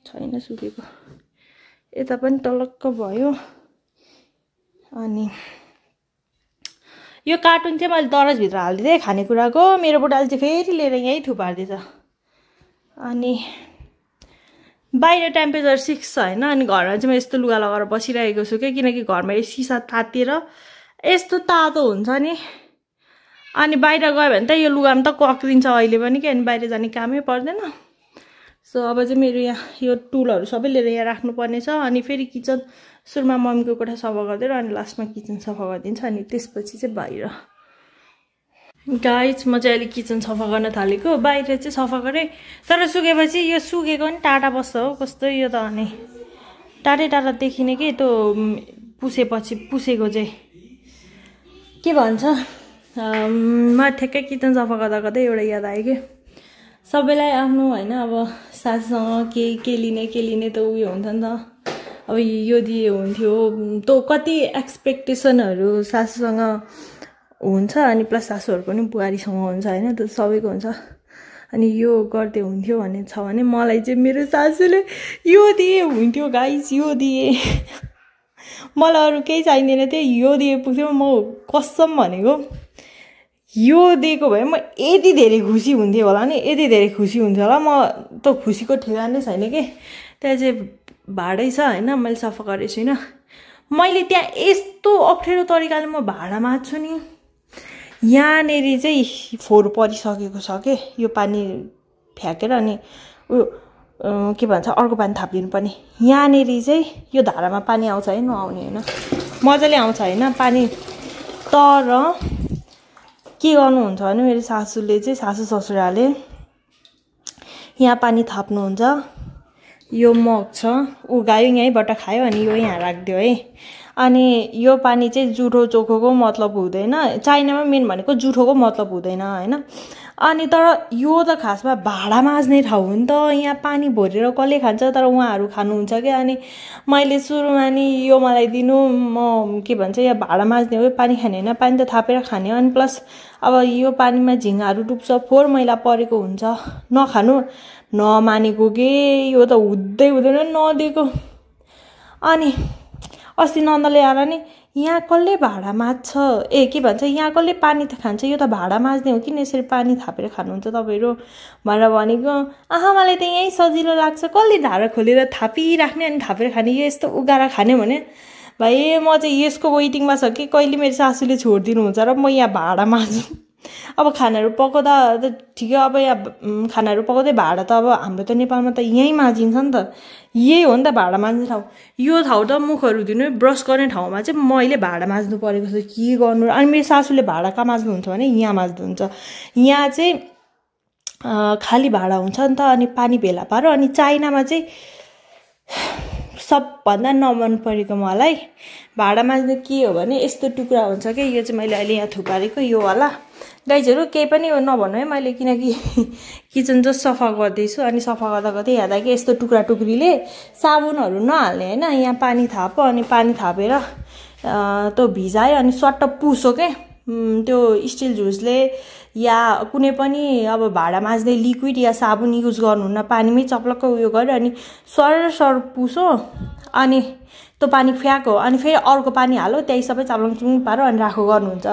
Speaker 1: छैन सुकेको यता पनि टलक्क भयो अनि यो कार्टुन चाहिँ मैले दराजभित्र हालिदिएँ खानेकुराको मेरो बुढाले चाहिँ फेरि लिएर यहीँ थुपार्दैछ अनि बाहिर टेम्परेचर 6 छ होइन अनि घरमा चाहिँ म यस्तो लुगा लगाएर बसिरहेको छु क्या किनकि घरमा यो सिसा तातिएर यस्तो तातो हुन्छ नि अनि बाहिर गयो भने त यो लुगामा त कक्रिन्छ अहिले पनि के अनि बाहिर जाने कामै पर्दैन सो अब चाहिँ मेरो यहाँ यो टुलहरू सबै लिएर यहाँ राख्नुपर्ने छ अनि फेरि किचन सुरुमा मम्मीको कोठा सफा गरिदिएर अनि लास्टमा किचन सफा गरिदिन्छ अनि त्यसपछि चाहिँ बाहिर गाइज म चाहिँ अहिले किचन सफा गर्न थालेको बाहिर चाहिँ सफा गरेँ तर सुकेपछि यो सुकेको पनि टाढा बस्छ हो कस्तो यो त अनि टाढा देखिने कि त्यो पुसेको चाहिँ के भन्छ म ठ्याक्कै किचन सफा गर्दा एउटा याद आयो कि सबैलाई आफ्नो होइन अब सासूसँग के लिने त उयो हुन्छ नि त अब यो दिए हुन्थ्यो त कति एक्सपेक्टेसनहरू सासूसँग हुन्छ अनि प्लस सासूहरूको पनि बुहारीसँग हुन्छ होइन त्यो सबैको हुन्छ अनि यो गर्दै हुन्थ्यो भन्ने छ भने मलाई चाहिँ मेरो सासूले यो दिए हुन्थ्यो गाइस यो दिए मलाई अरू केही चाहिँदैन थियो यो दिए पुग्थ्यो म कसम भनेको यो दिएको भए म यति धेरै खुसी हुन्थेँ होला नि यति धेरै खुसी हुन्थ्यो होला म त खुसीको ठेगान नै छैन कि त्यहाँ चाहिँ भाडै छ होइन मैले सफा गरेको छुइनँ मैले त्यहाँ यस्तो अप्ठ्यारो तरिकाले म भाडा माझ्छु नि यहाँनेरि चाहिँ फोहोर परिसकेको छ के यो पानी फ्याँकेर अनि उयो के भन्छ अर्को पानी थापिदिनु पर्ने यहाँनेरि चाहिँ यो धारामा पानी आउँछ है नआउने होइन मजाले आउँछ होइन पानी तर के गर्नुहुन्छ भने मेरो सासूले चाहिँ सासू ससुराले यहाँ पानी थाप्नुहुन्छ यो मग छ ऊ गायो यहीँबाट खायो अनि यो यहाँ राखिदियो है अनि यो पानी चाहिँ जुठो चोखोको मतलब हुँदैन चाइनामा मेन भनेको जुठोको मतलब हुँदैन होइन अनि तर यो त खासमा भाडा माझ्ने ठाउँ हो नि त यहाँ पानी भरेर कसले खान्छ तर उहाँहरू खानुहुन्छ क्या अनि मैले सुरुमा नि यो मलाई दिनु म के भन्छ यहाँ भाडा माझ्ने हो पानी खाने होइन पानी त थापेर खाने अनि प्लस अब यो पानीमा झिँगाहरू डुब्छ फोहोर मैला परेको हुन्छ नखानु नमानेको के यो त हुँदैन नदिएको अनि अस्ति नन्दले आएर नि यहाँ कसले भाडा माझ्छ के भन्छ यहाँ कसले पानी त खान्छ यो त भाडा माझ्ने हो किन यसरी पानी थापेर खानुहुन्छ तपाईँहरू भनेर भनेको आहा मलाई त यहीँ सजिलो लाग्छ कसले धारा खोलेर थापिराख्ने अनि थापेर खाने यो यस्तो उगाएर खाने भने भाइ म चाहिँ यसको वेटिङमा छ कि कहिले मेरो सासूले छोडिदिनुहुन्छ र म यहाँ भाडा माझ्छु। अब खानाहरू पकाउँदा त ठिकै, अब यहाँ खानाहरू पकाउँदै भाडा त अब हाम्रो त नेपालमा त यहीँ माझिन्छ नि त, यही हो नि त भाडा माझ्ने ठाउँ। यो ठाउँ त मुखहरू धुनु ब्रस गर्ने ठाउँमा चाहिँ मैले भाडा माझ्नु परेको छ, के गर्नु। अनि मेरो सासूले भाडा कहाँ माझ्नुहुन्छ भने यहाँ माझ्नुहुन्छ। यहाँ चाहिँ खाली भाडा हुन्छ नि त, अनि पानी भेला पारो। अनि चाइनामा चाहिँ सबभन्दा नमन परेको मलाई भाडा माझ्नु के हो भने यस्तो टुक्रा हुन्छ कि, यो चाहिँ मैले अहिले यहाँ थुपारेको यो वाला। गाइजहरू केही पनि नभन्नु है, मैले किनकि किचन जस्ट सफा गर्दैछु, अनि सफा गर्दा गर्दै हेर्दा कि यस्तो टुक्रा टुक्रीले साबुनहरू नहाल्ने होइन, यहाँ पानी थाप, अनि पानी थापेर त्यो भिजायो अनि सट्ट पुसो के त्यो स्टिल झुसले या कुनै पनि अब भाडा माझ्ने लिक्विड या साबुन युज गर्नुहुन्न, पानीमै चप्लक्क उयो गर्यो अनि सर पुसो, अनि त्यो पानी फ्याँको, अनि फेरि अर्को पानी हालो, त्यही सबै चाप्लुङ पारो अनि राखो गर्नुहुन्छ।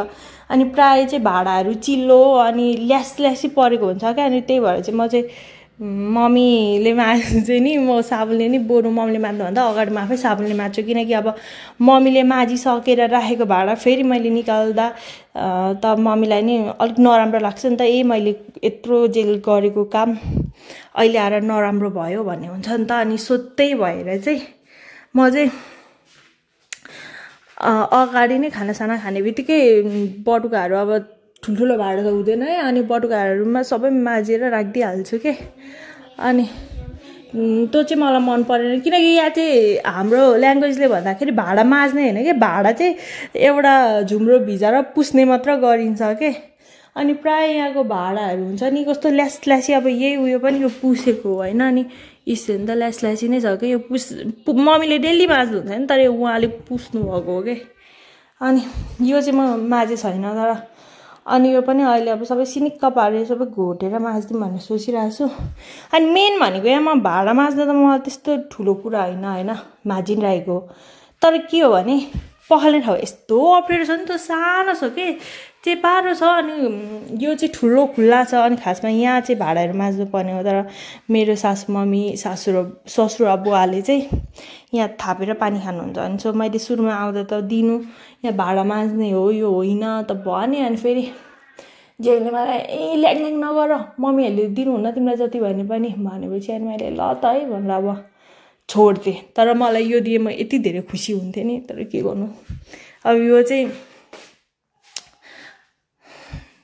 Speaker 1: अनि प्रायः चाहिँ भाडाहरू चिल्लो अनि ल्यासी परेको हुन्छ क्या, अनि त्यही भएर चाहिँ म चाहिँ मम्मीले माझ्नु चाहिँ नि, म साबुनले नि बरु मम्मीले माझ्नुभन्दा अगाडि म आफै साबुनले माझ्छु, किनकि अब मम्मीले माझिसकेर राखेको भाडा फेरि मैले निकाल्दा त मम्मीलाई नि अलिक नराम्रो लाग्छ नि त, मैले यत्रो जेल गरेको काम अहिले आएर नराम्रो भयो भन्ने हुन्छ नि त। अनि त्यही भएर चाहिँ म चाहिँ अगाडि नै खानासाना खाने बित्तिकै बटुकाहरू अब ठुल्ठुलो भाडा त हुँदैन है, अनि बटुकाहरूमा सबै माझेर राखिदिइहाल्छु के। अनि त्यो चाहिँ मलाई मन परेन, किनकि यहाँ चाहिँ हाम्रो ल्याङ्ग्वेजले भन्दाखेरि भाडा माझ्ने होइन कि, भाडा चाहिँ एउटा झुम्रो भिजाएर पुस्ने मात्र गरिन्छ के। अनि प्रायः यहाँको भाडाहरू हुन्छ नि कस्तो ल्यासी, अब यही उयो पनि यो पुसेको होइन, अनि स्ट्यान्ड त ल्यासी नै छ कि, यो मम्मीले डेली माझ्नुहुन्छ नि, तर उहाँले पुस्नु भएको हो कि। अनि यो चाहिँ म माझे छैन तर, अनि यो पनि अहिले अब सबै सिनिक्क पारेर सबै घोटेर माझ्दिउँ भन्ने सोचिरहेको छु। अनि मेन भनेको यहाँ म भाडा माझ्दा त मलाई त्यस्तो ठुलो कुरा होइन माझिरहेको, तर के हो भने पखाल्ने ठाउँ यस्तो अप्ठ्यारो छ नि, त सानो छ कि चेपारो छ, अनि यो चाहिँ ठुलो खुल्ला छ। अनि खासमा यहाँ चाहिँ भाडाहरू माझ्नु पर्ने हो, तर मेरो सासू मम्मी ससुर बुवाले चाहिँ यहाँ थापेर पानी खानुहुन्छ। अनि सो मैले सुरुमा आउँदा त दिनु यहाँ भाडा माझ्ने हो यो होइन त भने, अनि फेरि जेले मलाई ल्याङ नगर मम्मीहरूले दिनुहुन्न तिमीलाई जति भने पनि भनेपछि, अनि मैले ल त है भनेर अब छोड्थेँ। तर मलाई यो दिए म यति धेरै खुसी हुन्थेँ नि, तर के गर्नु, अब यो चाहिँ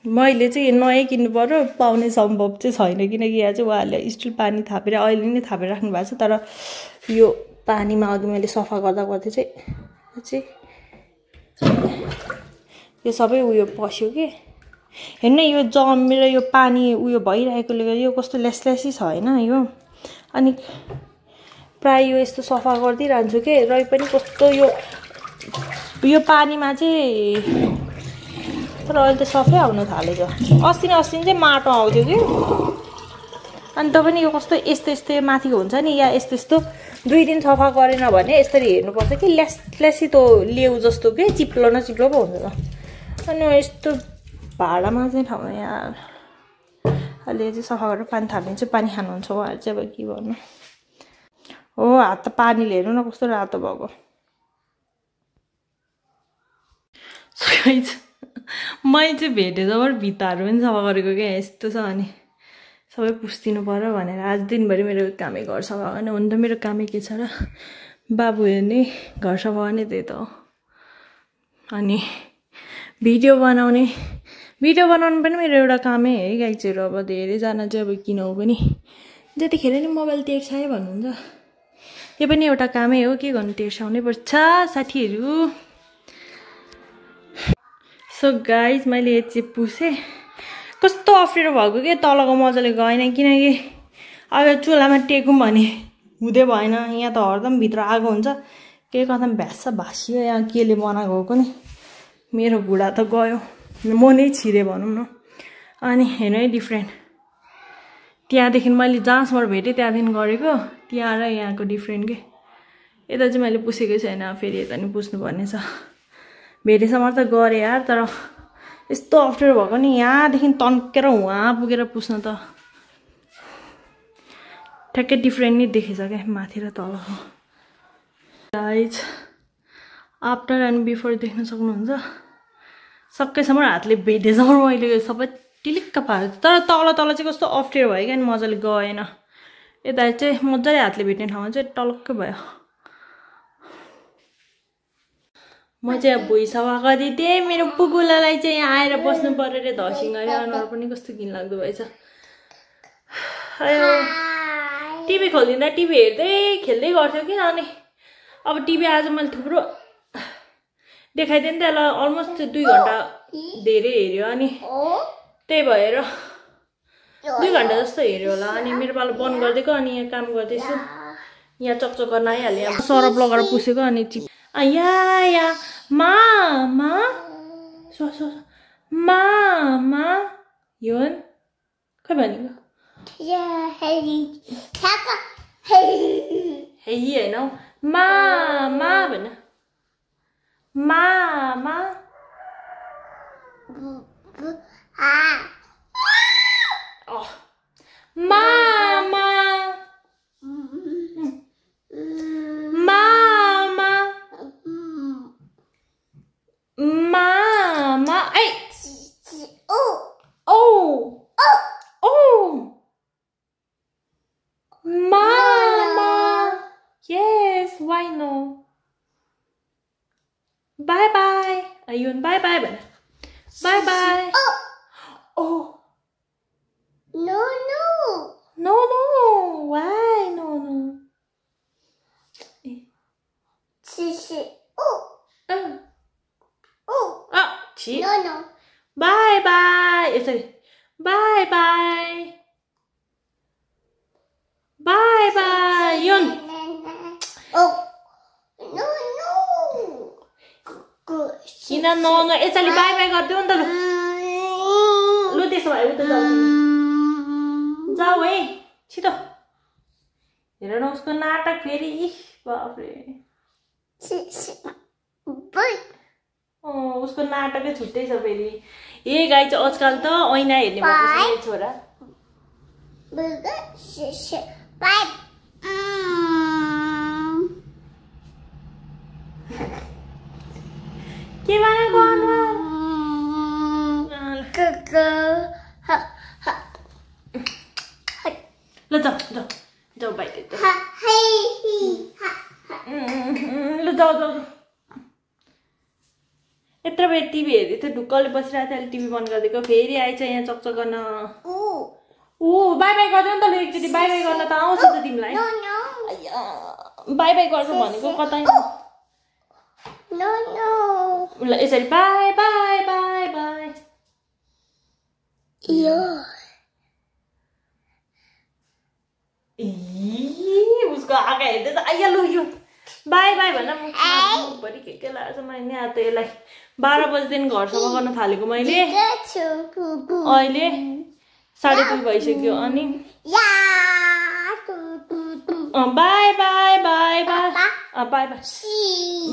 Speaker 1: मैले चाहिँ नयाँ किन्नु पर्यो, पाउने सम्भव चाहिँ छैन, किनकि यहाँ चाहिँ उहाँहरूले स्टिल पानी थापेर अहिले नै थापेर राख्नु भएको छ। तर यो पानीमा अघि मैले सफा गर्दा चाहिँ यो सबै उयो पस्यो कि, हेर्नु यो जमेर यो पानी उयो भइरहेकोले गर्दा यो कस्तो ल्यासी छ होइन यो। अनि प्राय यो यस्तो सफा गरिदिइरहन्छु कि, र पनि कस्तो यो पानीमा चाहिँ, तर अहिले त सफै आउन थालेछ। अस्ति चाहिँ माटो आउँथ्यो कि, अनि त पनि यो कस्तो यस्तो माथिको हुन्छ नि, या यस्तो 2 दिन सफा गरेन भने यसरी हेर्नुपर्छ कि ल्यासी त लेउ जस्तो कि चिप्लो न चिप्लो पो हुन्छ त। अनि यस्तो भाडा माझ्ने ठाउँमा यहाँ अहिले चाहिँ सफा गरेर पानी थापिदिन्छु। पानी खानुहुन्छ उहाँहरू चाहिँ, अब के भन्नु हो, हात त पानीले हेर्नु न कस्तो रातो भएको। मैले चाहिँ भेटेँ जब भित्ताहरू पनि सफा गरेको क्या, यस्तो छ। अनि सबै पुस्दिनु पर्यो भनेर आज दिनभरि मेरो कामै घर सफा गर्ने, हुन त मेरो कामै के छ र, बाबु हेर्ने घर सफा गर्ने त्यही त हो। अनि भिडियो बनाउनु पनि मेरो एउटा कामै है गाइजहरू। अब धेरैजना चाहिँ अब किन हो पनि जतिखेर नि मोबाइल तेर्सायो भन्नुहुन्छ, यो पनि एउटा कामै हो, के गर्नु तेर्साउनै पर्छ साथीहरू। सो गाइज मैले यो चाहिँ पुसेँ, कस्तो अप्ठ्यारो भएको कि तलको मजाले गएन, किनकि अब चुलामा टेकौँ भने हुँदै भएन, यहाँ त हरदम भित्र आगो हुन्छ, के कता भ्यास भाँसियो यहाँ केले बनाएको हो नि, मेरो भुडा त गयो, म नै छिरेँ भनौँ न। अनि हेर्नु है डिफ्रेन्ट, त्यहाँदेखि मैले जहाँसम्म भेटेँ त्यहाँदेखि गरेको, त्यहाँ र यहाँको डिफ्रेन्ट के। यता चाहिँ मैले पुसेकै छैन, फेरि यता नि पुस्नुपर्ने छ। भेटेसम्म त गरेँ यार, तर यस्तो अप्ठ्यारो भएको नि, यहाँदेखि तन्केर उहाँ पुगेर पुस्न त ठ्याक्कै डिफ्रेन्ट नै देखेछ क्या माथि र तलको। गाइज आफ्टर एन्ड बिफोर देख्न सक्नुहुन्छ। सकेसम्म हातले भेटेसम्म मैले सबै टिलिक्क पारेँ, तर तल तल चाहिँ कस्तो अप्ठ्यारो भयो क्या, मजाले गएन। यता चाहिँ मजाले हातले भेट्ने ठाउँमा चाहिँ टलक्कै भयो। म चाहिँ भुइँ सफा गरिदिएँ, मेरो पुगुलालाई चाहिँ यहाँ आएर बस्नु पऱ्यो रे धसिङ गरे। अनुहार पनि कस्तो घिनलाग्दो भएछ। टिभी खोलिदिँदा टिभी हेर्दै खेल्दै गर्थ्यो कि। अनि अब टिभी आज मैले थुप्रो देखाइदिएँ नि त, यसलाई अलमोस्ट 2 घन्टा धेरै हेऱ्यो। अनि त्यही भएर 2 घन्टा जस्तो हेऱ्यो होला। अनि मेरो पालो बन्द गरिदिएको, अनि यहाँ काम गर्दैछु। यहाँ चकचक गर्न आइहाल्यो, यहाँ सरप लगाएर पुसेको। अनि या मामा मामा योन खै भनेको हेई होइन हौ, मामा भन। मामा मामा मामा मामा ऐ ओ ओ मामा yes why no bye bye ayun bye bye bana bye bye oh no no no no why no no no no bye bye sorry bye bye bye bye yun oh no no किन no no यसरी by by गरिदेऊ नि त। लु त्यसो भए उता जाऊ, जाऊ है छिटो। हेर न उसको नाटक फेरि। बाफ्रे उसको नाटकै छुट्टै छ फेरि। ए गाई चाहिँ आजकल त ऐना हेर्ने भएको छोरा। के भनेको अनुहार? ल जाऊ जाऊ जाऊ बाहिर ल जाऊ जाऊ। यत्रो बेर टिभी हेर्दै थियो, ढुक्कले बसिरहेको थियो, अहिले टिभी बन्द गरिदिएको। फेरि आएछ यहाँ चकचक गर्न। ऊ बाई बाई गरिदेऊ नि त। ल एकचोटि बाई बाई गर्न त आउँछ त तिमीलाई। बाई बाई गर्नु भनेको कतै no no ल यसरी बाई बाई बाई बाई। यो उसको आँखा हेर्दै त आइया लु यो बाई बाई भन। मुखभरि के लाग्छ मैले। यहाँ त यसलाई 12 बजीदेखि घर सफा गर्न थालेको मैले, अहिले 2:30 भइसक्यो। अनि by by by by by by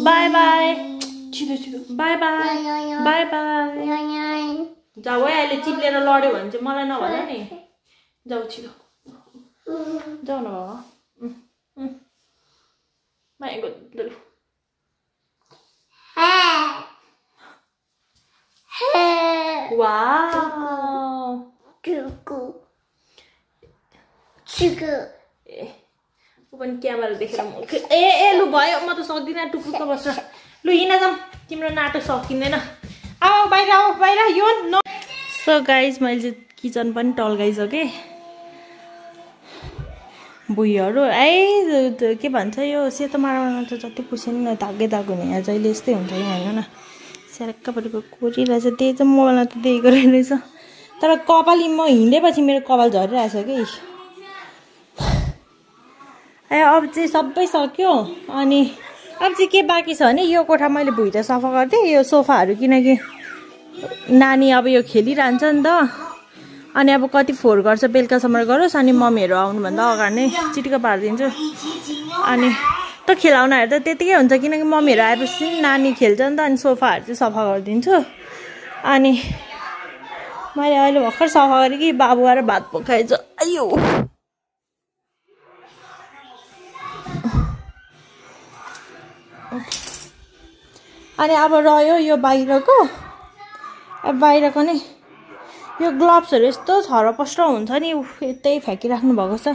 Speaker 1: by by छिटो छिटो बाई बाई बाई बाई। जाऊ है, अहिले चिप्लेर लड्यो भने चाहिँ मलाई नभन नि। जाऊ छिटो जाऊ न बाबा। माइगो लु वाउ ऊ पनि क्यामेरा देखेर म ए लु भयो, म त सक्दिनँ टुक्रुक्क बस्छ। लु हिँड जाऊँ, तिम्रो नाटक सकिँदैन। आऊ बाहिर आऊ बाहिर यो न। सो गाइज मैले चाहिँ किचन पनि टल्काइसकेँ। भुइँहरू के भन्छ यो सेतो मार्बलमा त जति पुसे नि धागै धाग हुने। यहाँ जहिले यस्तै हुन्छ कि होइन न। स्याक्कपट्टिको कोरिरहेछ, त्यही चाहिँ मोबाइलमा त देखेको रहेछ। तर कपाल म हिँडेपछि मेरो कपाल झरिरहेछ कि। अब चाहिँ सबै सक्यो। अनि अब चाहिँ के बाँकी छ भने यो कोठा मैले भुइँ त सफा गर्थेँ, यो सोफाहरू, किनकि नानी अब यो खेलिरहन्छ नि त। अनि अब कति फोहोर गर्छ बेलुकासम्म गरोस्, अनि मम्मीहरू आउनुभन्दा अगाडि नै चिटिक्क पारिदिन्छु। अनि त खेलाउनाहरू त त्यतिकै हुन्छ, किनकि मम्मीहरू आएपछि नानी खेल्छ नि त। अनि सोफाहरू चाहिँ सफा गरिदिन्छु। अनि मैले अहिले भर्खर सफा गरेँ कि बाबु आएर भात पकाएछ। आयो अनि अब रह्यो यो बाहिरको बाहिरको नि यो ग्लोभ्सहरू यस्तो छरपस्ट हुन्छ नि यतै फ्याँकिराख्नु भएको छ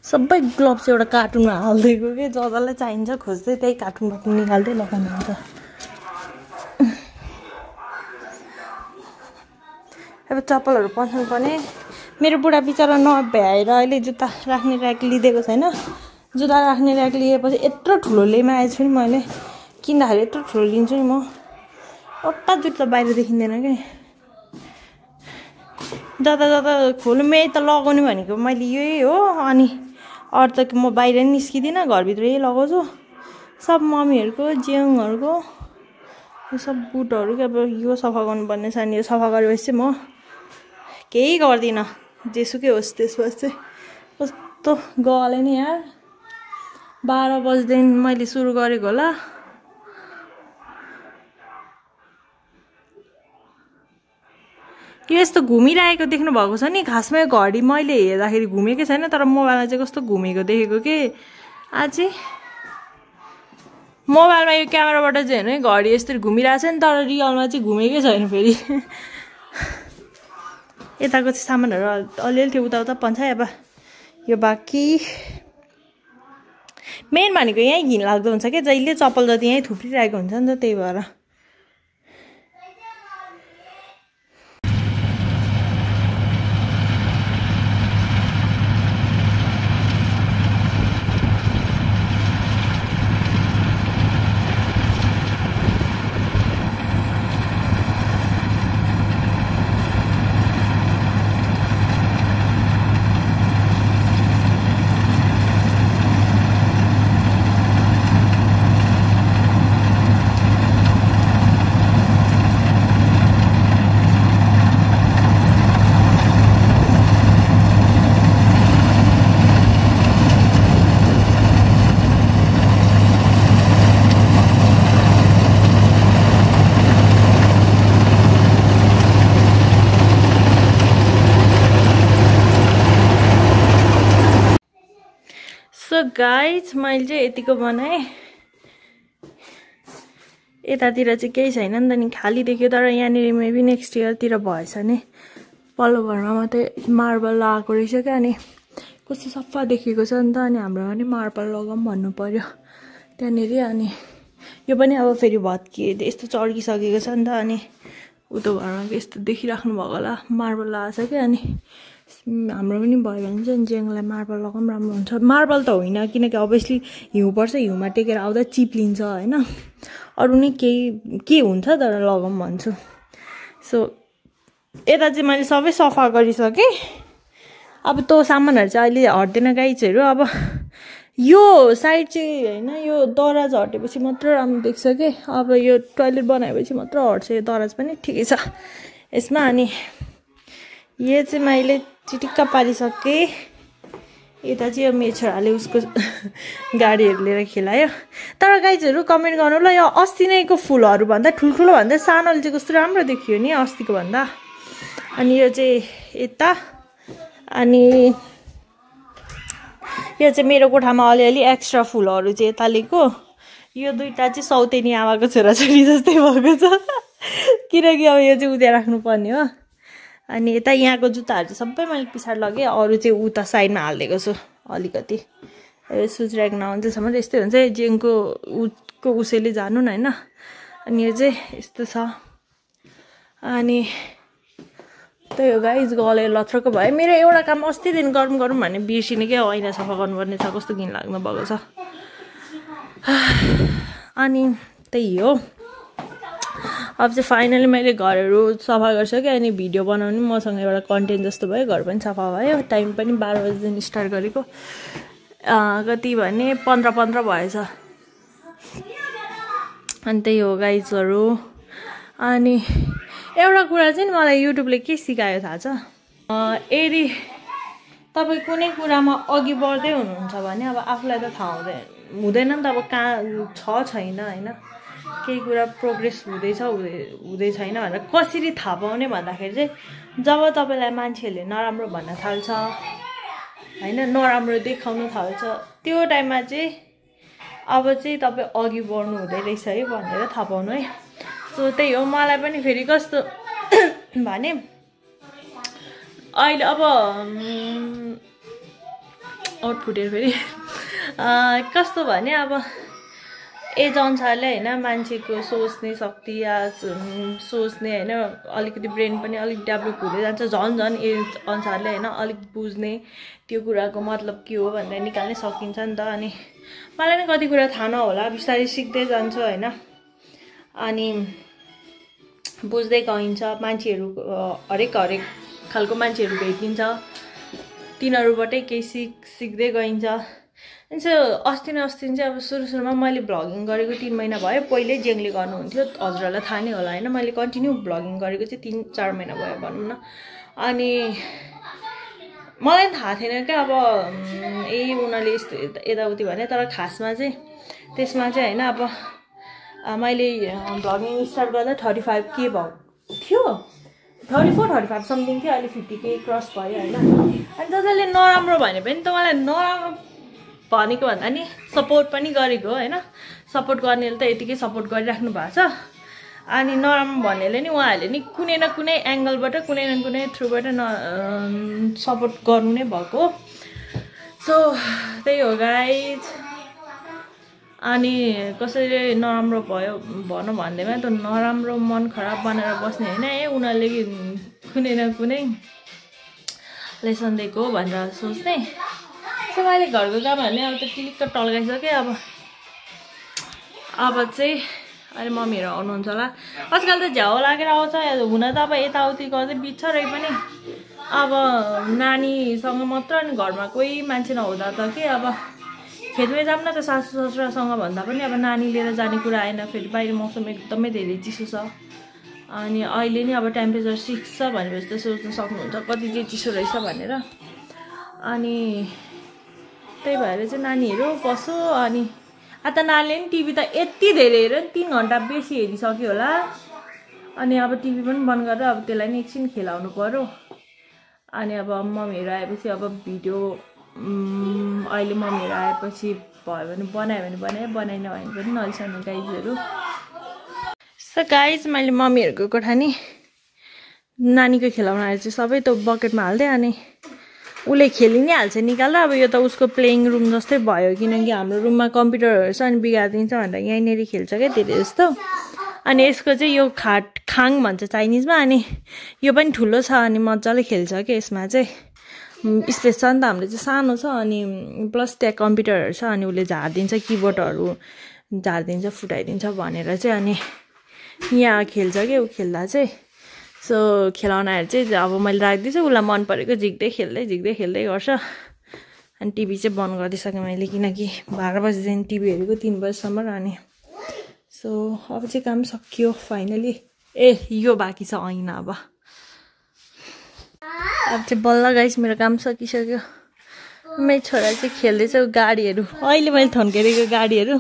Speaker 1: सबै ग्लोभ्स एउटा कार्टुनमा हालिदिएको कि जसलाई चाहिन्छ खोज्दै त्यही कार्टुनबाट निकाल्दै लगाउनु हुन्छ अब चप्पलहरू पस्नु पर्ने मेरो बुढा बिचरा नभ्याएर अहिले जुत्ता राख्ने ऱ्याक लिइदिएको छैन जुत्ता राख्ने ऱ्याक लिएपछि यत्रो ठुलो लिएमा आएछु नि मैले किन्दाखेरि यत्रो ठुलो लिन्छु नि म एउटा जुत्ता बाहिर देखिँदैन कि जता जता खोल्नु मेै त लगाउने भनेको मैले यही हो अनि अरू त म बाहिर नि निस्किदिनँ घरभित्रै लगाउँछु सब मम्मीहरूको ज्याङहरूको यो सब बुटहरू के अब यो सफा गर्नुपर्ने छ नि यो सफा गरेपछि म केही गर्दिनँ जेसुकै होस् त्यसपछि चाहिँ कस्तो गले नि यार 12 बजेदेखि मैले सुरु गरेको होला यो यस्तो घुमिरहेको देख्नु भएको छ नि खासमा यो घडी मैले हेर्दाखेरि घुमेकै छैन तर मोबाइलमा चाहिँ कस्तो घुमेको देखेको के अझै मोबाइलमा यो क्यामेराबाट चाहिँ होइन घडी यस्तरी घुमिरहेको छ नि तर रियलमा चाहिँ घुमेकै छैन फेरि यताको चाहिँ सामानहरू अलिअलि थियो उता पन्छ अब यो बाँकी मेन भनेको यहीँ घिनलाग्दो हुन्छ क्या जहिले चप्पल जति यहीँ थुप्रिरहेको हुन्छ नि त त्यही भएर सो गाइज मैले चाहिँ यतिको बनाएँ यतातिर चाहिँ केही छैन नि त नि खाली देख्यो तर यहाँनिर मेबी नेक्स्ट इयरतिर भएछ नि पल्लो घरमा मात्रै मार्बल लगाएको रहेछ क्या अनि कस्तो सफा देखेको छ नि त अनि हाम्रो पनि मार्बल लगाऊँ भन्नु पर्यो त्यहाँनिर अनि यो पनि अब फेरि भत्किए यस्तो चर्किसकेको छ नि त अनि उतो घरमा यस्तो देखिराख्नु भएको होला मार्बल लगाएको छ क्या अनि हाम्रो पनि भयो भने चाहिँ ज्याङलाई मार्बल लगाउँ राम्रो हुन्छ मार्बल त होइन किनकि अभियसली हिउँ पर्छ हिउँमा टेकेर आउँदा चिप्लिन्छ होइन अरू नै के हुन्छ तर लगाउँ भन्छु सो यता चाहिँ मैले सबै सफा गरिसकेँ अब त्यो सामानहरू चाहिँ अहिले हट्दैन गाइजहरू अब यो साइड चाहिँ होइन यो दराज हटेपछि मात्र राम्रो देख्छ कि अब यो टोयलेट बनाएपछि मात्र हट्छ यो दराज पनि ठिकै छ यसमा अनि यो चाहिँ मैले चिटिक्क पारिसकेँ यता चाहिँ यो मेरो छोराले उसको गाडीहरू लिएर खेलायो तर गाइजहरू कमेन्ट गर्नु ल यो अस्ति नैको फुलहरू भन्दा ठुल्ठुलो भन्दा सानोले चाहिँ कस्तो राम्रो देखियो नि अस्तिको भन्दा अनि यो चाहिँ यता अनि यो चाहिँ मेरो कोठामा अलिअलि एक्स्ट्रा फुलहरू चाहिँ यता लिएको यो दुईटा चाहिँ सौतेनी आमाको छोराछोरी जस्तै भएको छ किनकि अब यो चाहिँ उता राख्नुपर्ने हो अनि यता यहाँको जुत्ताहरू चाहिँ सबै मैले पछाडि लगेँ अरू चाहिँ उता साइडमा हालिदिएको छु अलिकति सुज ऱ्याक नहुन्जेलसम्म यस्तै हुन्छ जेङको उसैले जानु न होइन अनि यो चाहिँ यस्तो छ अनि त्यही हो गाइज गले लथ्रको भयो मेरो एउटा काम अस्तिदेखि गरौँ भने बिर्सिने क्या ऐना सफा गर्नुपर्ने छ कस्तो घिन लाग्नु भएको छ अनि त्यही हो अब चाहिँ फाइनली मैले घरहरू सफा गरिसकेँ अनि भिडियो बनाउनु मसँग एउटा कन्टेन्ट जस्तो भयो घर पनि सफा भयो टाइम पनि 12 बजीदेखि स्टार्ट गरेको कति भने 15 भएछ अनि त्यही हो गाइजहरू अनि एउटा कुरा चाहिँ मलाई युट्युबले के सिकायो थाहा छ यदि तपाईँ कुनै कुरामा अघि बढ्दै हुनुहुन्छ भने अब आफूलाई त थाहा हुँदैन नि त अब कहाँ छैन होइन केही कुरा प्रोग्रेस हुँदैछ छैन भनेर कसरी थाहा पाउने भन्दाखेरि चाहिँ जब तपाईँलाई मान्छेहरूले नराम्रो भन्न थाल्छ होइन नराम्रो देखाउन थाल्छ त्यो टाइममा चाहिँ अब चाहिँ तपाईँ अघि बढ्नु हुँदै रहेछ है भनेर थाहा पाउनु है। सो त्यही हो, मलाई पनि फेरि कस्तो भने अहिले अब आउट फुटेर फेरि कस्तो भने अब एज अनुसारले होइन मान्छेको सोच्ने शक्ति या सोच्ने होइन अलिकति ब्रेन पनि अलिक डेभलप हुँदै जान्छ झन् एज अनुसारले होइन अलिक बुझ्ने त्यो कुराको मतलब के हो भनेर निकाल्नै सकिन्छ नि त। अनि मलाई नि कति कुरा थाहा नहोला बिस्तारै सिक्दै जान्छ होइन अनि बुझ्दै गइन्छ। मान्छेहरू हरेक खालको मान्छेहरू भेटिन्छ तिनीहरूबाटै केही सिक्दै गइन्छ। अनि अस्ति चाहिँ अब सुरुमा मैले भ्लगिङ गरेको 3 महिना भयो। पहिल्यै जेङले गर्नुहुन्थ्यो हजुरहरूलाई थाहा नै होला होइन। मैले कन्टिन्यू भ्लगिङ गरेको चाहिँ 3-4 महिना भयो भनौँ न। अनि मलाई थाहा थिएन क्या अब उनीहरूले यस्तो यताउति भने, तर खासमा चाहिँ त्यसमा चाहिँ होइन अब मैले भ्लगिङ स्टार्ट गर्दा 35K भएको थियो, 34-35 समथिङ थियो। अहिले 50K क्रस भयो होइन। अनि जसले नराम्रो भने पनि त मलाई नराम्रो भनेको भन्दा नि सपोर्ट पनि गरेको हो होइन। सपोर्ट गर्नेले त यतिकै सपोर्ट गरिराख्नु भएको छ। अनि नराम्रो भन्नेले नि उहाँहरूले नि कुनै न कुनै एङ्गलबाट कुनै न कुनै थ्रुबाट सपोर्ट गर्नु नै भएको। सो त्यही हो गाइज। अनि कसैले नराम्रो भयो भनौँ भन्दैमा त नराम्रो मन खराब बनाएर बस्ने होइन उनीहरूले कुनै न कुनै लेसन दिएको भनेर सोच्ने। सो मैले घरको कामहरूले अब त टिलिक्क टल्काइसकेँ। अब चाहिँ अहिले मम्मीहरू आउनुहुन्छ होला। आजकल त झ्याउ लागेर आउँछ हुन त अब यताउति गर्दै बित्छ रै पनि अब नानीसँग मात्र अनि घरमा कोही मान्छे नहुँदा त के अब खेतमै जाऊँ न त सासू ससुरासँग भन्दा पनि अब नानी लिएर जाने कुरा आएन। फेरि बाहिर मौसम एकदमै धेरै चिसो छ। अनि अहिले नि अब टेम्परेचर 6 छ भनेपछि त सोच्न सक्नुहुन्छ कति चाहिँ चिसो रहेछ भनेर। अनि त्यही भएर चाहिँ नानीहरू बस्यो। अनि त नानीले नि टिभी त यति धेरै हेऱ्यो नि 3 घन्टा बेसी हेरिसक्यो होला। अनि अब टिभी पनि बन्द गरेर अब त्यसलाई नि एकछिन खेलाउनु पर्यो। अनि अब मम्मीहरू आएपछि अब भिडियो अहिले मम्मीहरू आएपछि भयो भने बनायो बनाएन भने पनि नलिसाउनु गाइजहरू। सो गाइज मैले मम्मीहरूको कोठा नि नानीको खेलाउनाहरू चाहिँ सबै त्यो बकेटमा हाल्दै अनि उसले खेलि नै हाल्छ निकालेर। अब यो त उसको प्लेइङ रुम जस्तै भयो किनकि हाम्रो रुममा कम्प्युटरहरू छ अनि बिगारिदिन्छ भनेर यहीँनिर खेल्छ क्या धेरै जस्तो। अनि यसको चाहिँ यो खाङ भन्छ चाइनिजमा। अनि यो पनि ठुलो छ अनि मजाले खेल्छ क्या। यसमा चाहिँ स्पेस छ नि त, हाम्रो चाहिँ सानो छ अनि प्लस त्यहाँ कम्प्युटरहरू छ अनि उसले झारिदिन्छ किबोर्डहरू झारिदिन्छ फुटाइदिन्छ भनेर चाहिँ अनि यहाँ खेल्छ क्या ऊ खेल्दा चाहिँ। सो खेलाउनाहरू चाहिँ अब मैले राखिदिन्छु उसलाई मन परेको झिक्दै खेल्दै गर्छ। अनि टिभी चाहिँ बन्द गरिदिइसकेँ मैले किनकि 12 बजीदेखि टिभी हेरेको 3 बजीसम्म। अनि सो अब चाहिँ काम सकियो फाइनली। यो बाँकी छ ऐना। अब चाहिँ बल्ल गाइस मेरो काम सकिसक्यो। मेरो छोरा चाहिँ खेल्दैछ गाडीहरू। अहिले मैले थन्केरेको गाडीहरू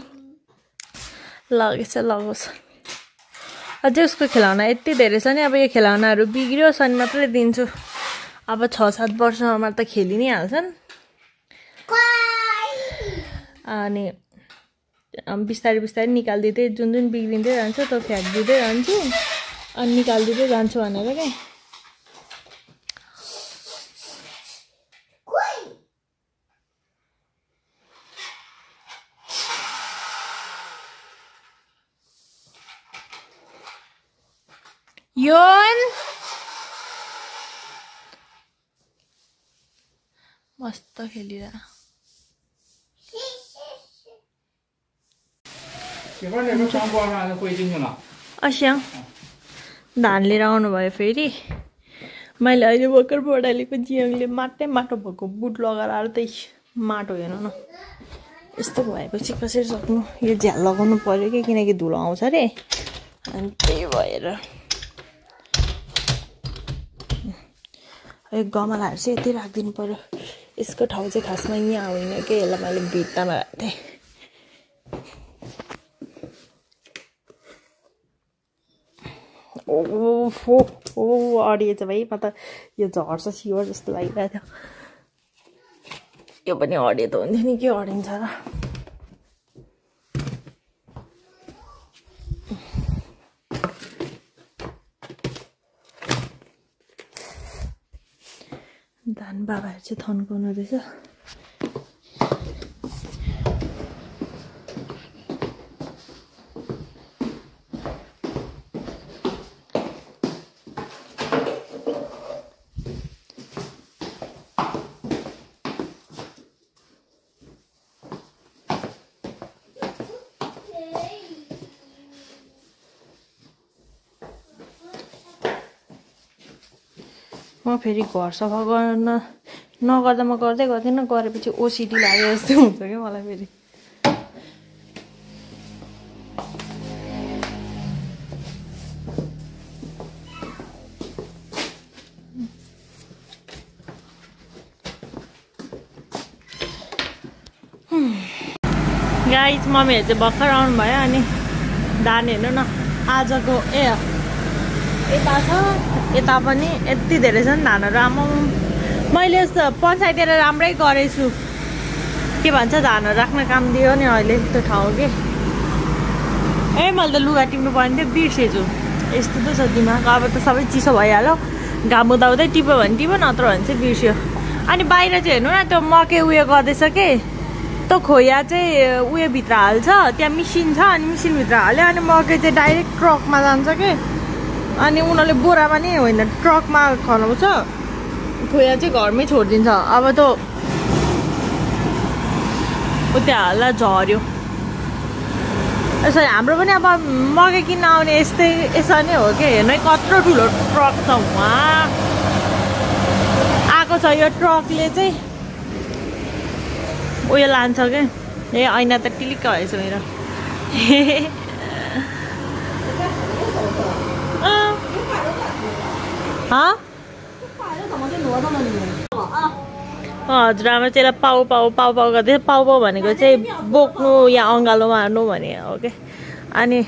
Speaker 1: लगोस्। अझै उसको खेलाउना यति धेरै छ नि। अब यो खेलाउनाहरू बिग्रियो अनि मात्रै दिन्छु। अब 6-7 वर्षमा त खेलि नै हाल्छन्। अनि बिस्तारै निकालिदिँदै जुन बिग्रिँदै जान्छ त्यो फ्याँकिदिँदै जान्छु अनि निकालिदिँदै जान्छु भनेर क्या। योन मस्त खेलिरह। अस्याङ धान लिएर आउनुभयो फेरि। मैले अहिले भर्खर बडालेको जियङले माटो भएको बुट लगाएर त्यही माटो हेर्नु न यस्तो भएपछि कसरी सक्नु। यो झ्याल लगाउनु पर्यो कि किनकि धुलो आउँछ अरे अनि त्यही भएर गमलाहरू चाहिँ यति राखिदिनु पर्यो। यसको ठाउँ चाहिँ खासमा यहाँ होइन कि यसलाई मैले भित्तामा राखेको थिएँ। अडिएछ भाइ म त यो झर्छ सिवर जस्तो लागिरहेको थियो। यो पनि अडियो त हुन्थ्यो नि के अडिन्छ र। धान बाबाहरू चाहिँ थन्काउनु हुँदैछ। म फेरि घर सफा गर्न नगर्दा म गर्दै गर्दिनँ, गरेपछि ओसिडी लाग्यो जस्तो हुन्छ क्या मलाई फेरि। गाइस मम्मीहरू चाहिँ भर्खर आउनु भयो। अनि धान हेर्नु न आजको यता छ, यता पनि यति धेरै छ नि धानहरू। आमा मैले यस्तो पञ्चायततिर राम्रै गरेछु, के भन्छ धानहरू राख्ने काम दियो नि अहिले त्यो ठाउँ के। मैले त लुगा टिप्नु पर्ने थियो, बिर्सेछु। यस्तो त छ दिमाग, अब त सबै चिसो भइहाल्यो। घाम उदाउँदै टिप्यो भने टिप्यो, नत्र भने चाहिँ बिर्स्यो। अनि बाहिर चाहिँ हेर्नु न त्यो मकै उयो गर्दैछ के, त्यो खोया चाहिँ उयोभित्र हाल्छ, त्यहाँ मिसिन छ अनि मिसिनभित्र हाल्यो अनि मकै चाहिँ डाइरेक्ट ट्रकमा जान्छ के। अनि उनीहरूले बोरामा नि होइन ट्रकमा खनाउँछ, खोया चाहिँ घरमै छोडिदिन्छ। अब त त्यहाँ हाल्दा झऱ्यो। यसो हाम्रो पनि अब मकै किन्न आउने यस्तै यसो नै हो कि। हेर्नु कत्रो ठुलो ट्रक छ वहाँ आएको छ। यो ट्रकले चाहिँ उयो लान्छ क्या। ऐना त टिलिक्क भएछ मेरो। हजुरआमा चाहिँ पाउ पाउ पाउ पाउ गर्दै पाउ पाउ भनेको चाहिँ बोक्नु या अँगालो मार्नु भने हो क्या। अनि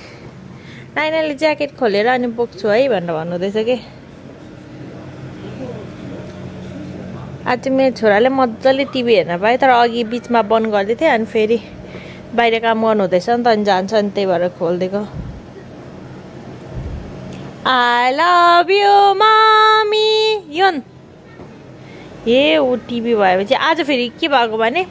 Speaker 1: नाइनाले ज्याकेट खोलेर अनि बोक्छु है भनेर भन्नुहुँदैछ कि। आज चाहिँ मेरो छोराले मजाले टिभी हेर्न पाएँ, तर अघि बिचमा बन्द गरिदिएको थिएँ। अनि फेरि बाहिर काम गर्नु हुँदैछ नि त, अनि जान्छ नि, त्यही भएर खोलिदिएको। I love you mommy योन। ऊ टिभी भएपछि आज फेरि के भएको भने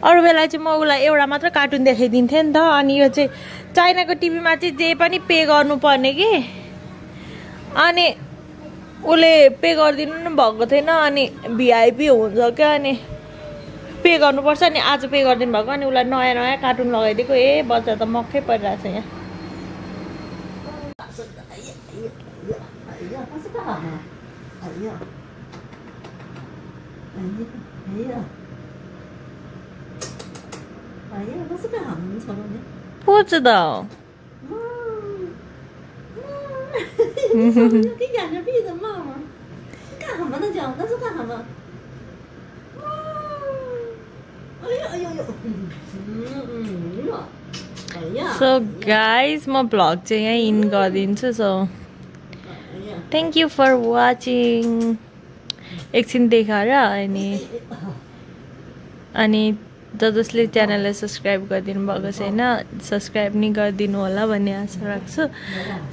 Speaker 1: अरू बेला चाहिँ म उसलाई एउटा मात्र कार्टुन देखाइदिन्थेँ नि त। अनि यो चाहिँ चाइनाको टिभीमा चाहिँ जे पनि पे गर्नुपर्ने कि। अनि उसले पे गरिदिनु नि भएको थिएन, अनि भिआइपी हुन्छ क्या। अनि पे गर्नुपर्छ, अनि आज पे गरिदिनु भएको। अनि उसलाई नयाँ नयाँ कार्टुन लगाइदिएको। बच्चा त मक्कै परिरहेछ यहाँ।不知道。
Speaker 3: 给眼着闭着骂吗？干什么呢？讲那是干什么？哎呀哎呦呦！哎呀！
Speaker 1: So guys, म भ्लग चाहिँ यहाँ इन गरिदिन्छु। So thank you for watching. एकछिन देखाएर अनि जसले च्यानललाई सब्सक्राइब गरिदिनु भएको छैन सब्सक्राइब नि गरिदिनु होला भन्ने आशा राख्छु।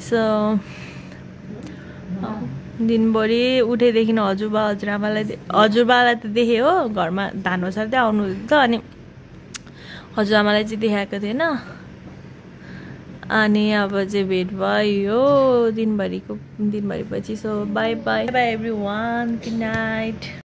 Speaker 1: सो दिनभरि उठेदेखि हजुरबालाई त देखेँ हो, घरमा धान ओसार्दै आउनु त। अनि हजुरआमालाई चाहिँ देखाएको थिएन। अनि अब चाहिँ भेट भयो दिनभरि पछि। So by by by everyone, good night.